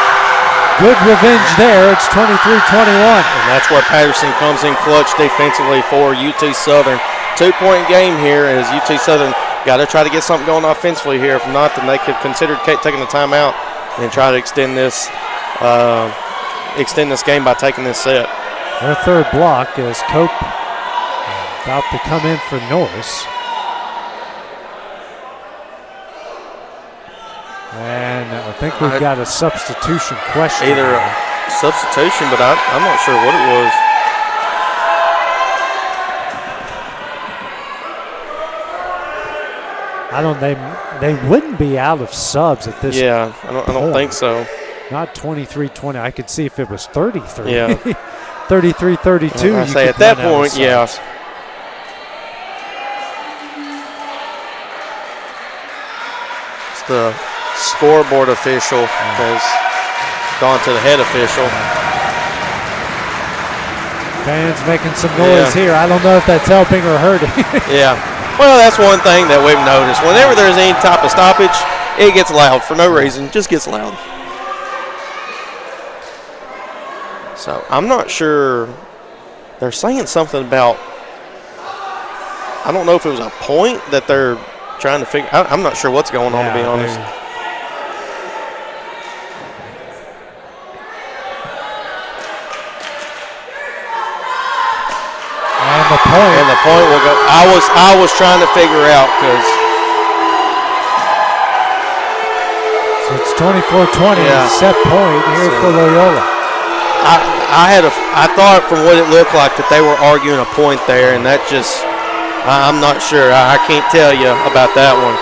Good revenge there. It's 23-21. And that's where Patterson comes in clutch defensively for UT Southern. 2-point game here as UT Southern got to try to get something going offensively here. If not, then they could consider taking the timeout and try to extend this game by taking this set. Their third block is Cope about to come in for Norris. And I think we've got a substitution question. Either a substitution, but I'm not sure what it was. They wouldn't be out of subs at this Yeah, I don't think so. Not 23-20. I could see if it was 33. Yeah. 33-32. I say at that point, yeah. It's the scoreboard official has gone to the head official. Fans making some noise here. I don't know if that's helping or hurting. Yeah. Well, that's one thing that we've noticed. Whenever there's any type of stoppage, it gets loud for no reason. Just gets loud. So I'm not sure. They're saying something about, I don't know if it was a point that they're trying to figure. I'm not sure what's going on, to be honest. And the point will go. I was trying to figure out because. So it's 24-20, set point here for Loyola. I thought from what it looked like that they were arguing a point there, and that just, I'm not sure. I can't tell you about that one.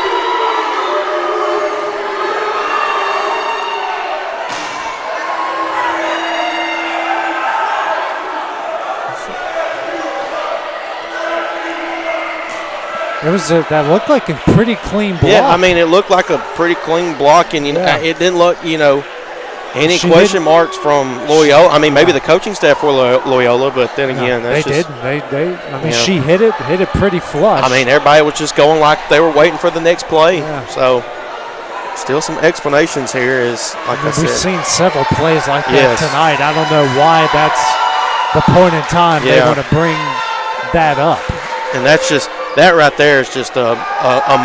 That looked like a pretty clean block. Yeah, I mean, it looked like a pretty clean block, and it didn't look, any question marks from Loyola. I mean, maybe the coaching staff for Loyola, but then again, that's they did. I mean, she hit it pretty flush. I mean, everybody was just going like they were waiting for the next play. Yeah. So, still some explanations here. Is like I said, we've seen several plays like that tonight. I don't know why that's the point in time they want to bring that up. And that's just. That right there is just a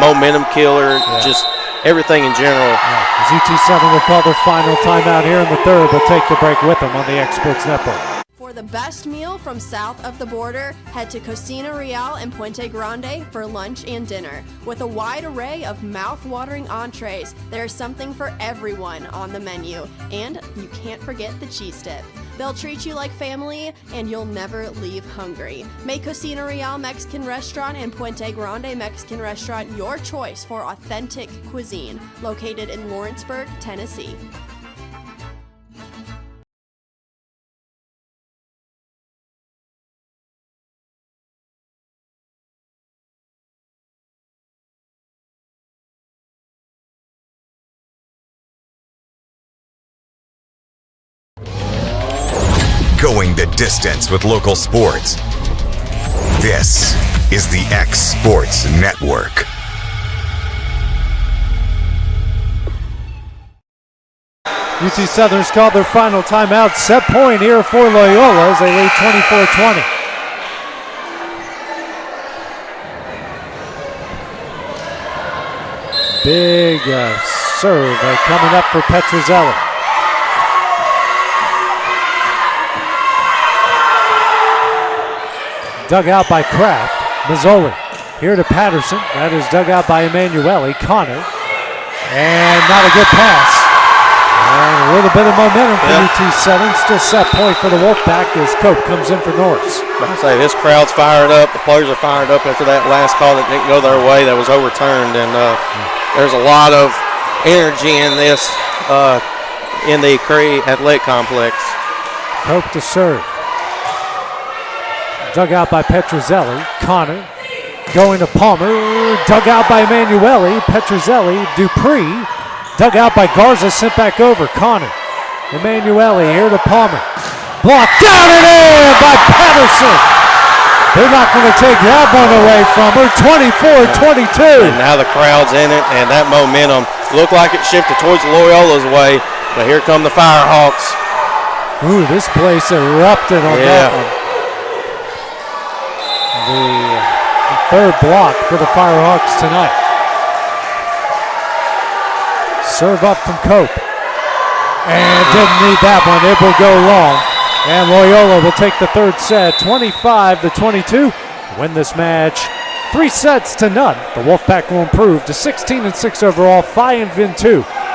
momentum killer, just everything in general. Yeah. As UT Southern will call their final timeout here in the third. We'll take the break with them on the X Sports Network. For the best meal from south of the border, head to Cocina Real and Puente Grande for lunch and dinner. With a wide array of mouth-watering entrees, there's something for everyone on the menu. And you can't forget the cheese dip. They'll treat you like family, and you'll never leave hungry. Make Cocina Real Mexican Restaurant and Puente Grande Mexican Restaurant your choice for authentic cuisine, located in Lawrenceburg, Tennessee. Going the distance with local sports. This is the X Sports Network. UT Southern's called their final timeout. Set point here for Loyola as they lead 24-20. Big serve coming up for Petrozelli. Dug out by Kraft. Mazzoli here to Patterson. That is dug out by Emanuele. Connor. And not a good pass. And a little bit of momentum for UT Southern. Still set point for the Wolfpack as Cope comes in for Norris. I say this crowd's fired up. The players are fired up after that last call that didn't go their way. That was overturned. And there's a lot of energy in this in the Cree Athletic Complex. Cope to serve. Dug out by Petrozelli. Connor going to Palmer. Dug out by Emanuele. Petrozelli. Dupree. Dug out by Garza. Sent back over. Connor. Emanuele here to Palmer. Blocked down and in by Patterson. They're not going to take that one away from her. 24-22. And now the crowd's in it, and that momentum looked like it shifted towards Loyola's way. But here come the Firehawks. Ooh, this place erupted on that one. The third block for the Firehawks tonight. Serve up from Cope. And didn't need that one. It will go long. And Loyola will take the third set, 25-22. Win this match 3 sets to none. The Wolfpack will improve to 16-6 overall, 5-2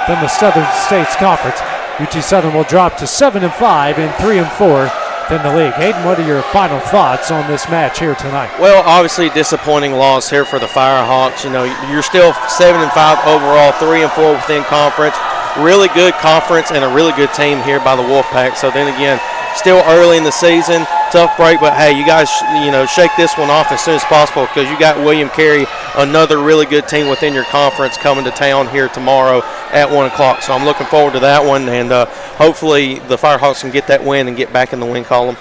than the Southern States Conference. UT Southern will drop to 7-5 and 3-4 in the league. Hayden, what are your final thoughts on this match here tonight? Well, obviously disappointing loss here for the Firehawks. You know, you're still 7-5 overall, 3-4 within conference. Really good conference and a really good team here by the Wolfpack. So then again, still early in the season, tough break, but hey, you guys, shake this one off as soon as possible because you got William Carey, another really good team within your conference, coming to town here tomorrow at 1 o'clock. So I'm looking forward to that one, and hopefully the Firehawks can get that win and get back in the win column.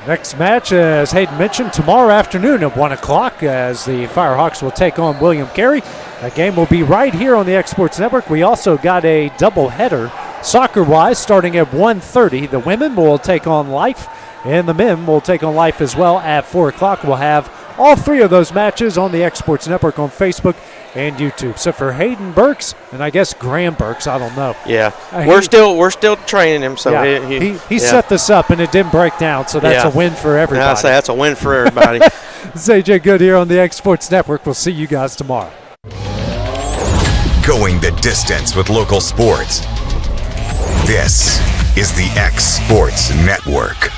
Next match, as Hayden mentioned, tomorrow afternoon at 1 o'clock as the Firehawks will take on William Carey. That game will be right here on the X Sports Network. We also got a doubleheader soccer-wise starting at 1:30. The women will take on Life, and the men will take on Life as well at 4 o'clock. We'll have all three of those matches on the X Sports Network on Facebook and YouTube. So for Hayden Burks, and I guess Graham Burks, I don't know. Yeah, we're still training him. So yeah, he set this up and it didn't break down. So that's a win for everybody. I say that's a win for everybody. It's AJ Good here on the X Sports Network. We'll see you guys tomorrow. Going the distance with local sports. This is the X Sports Network.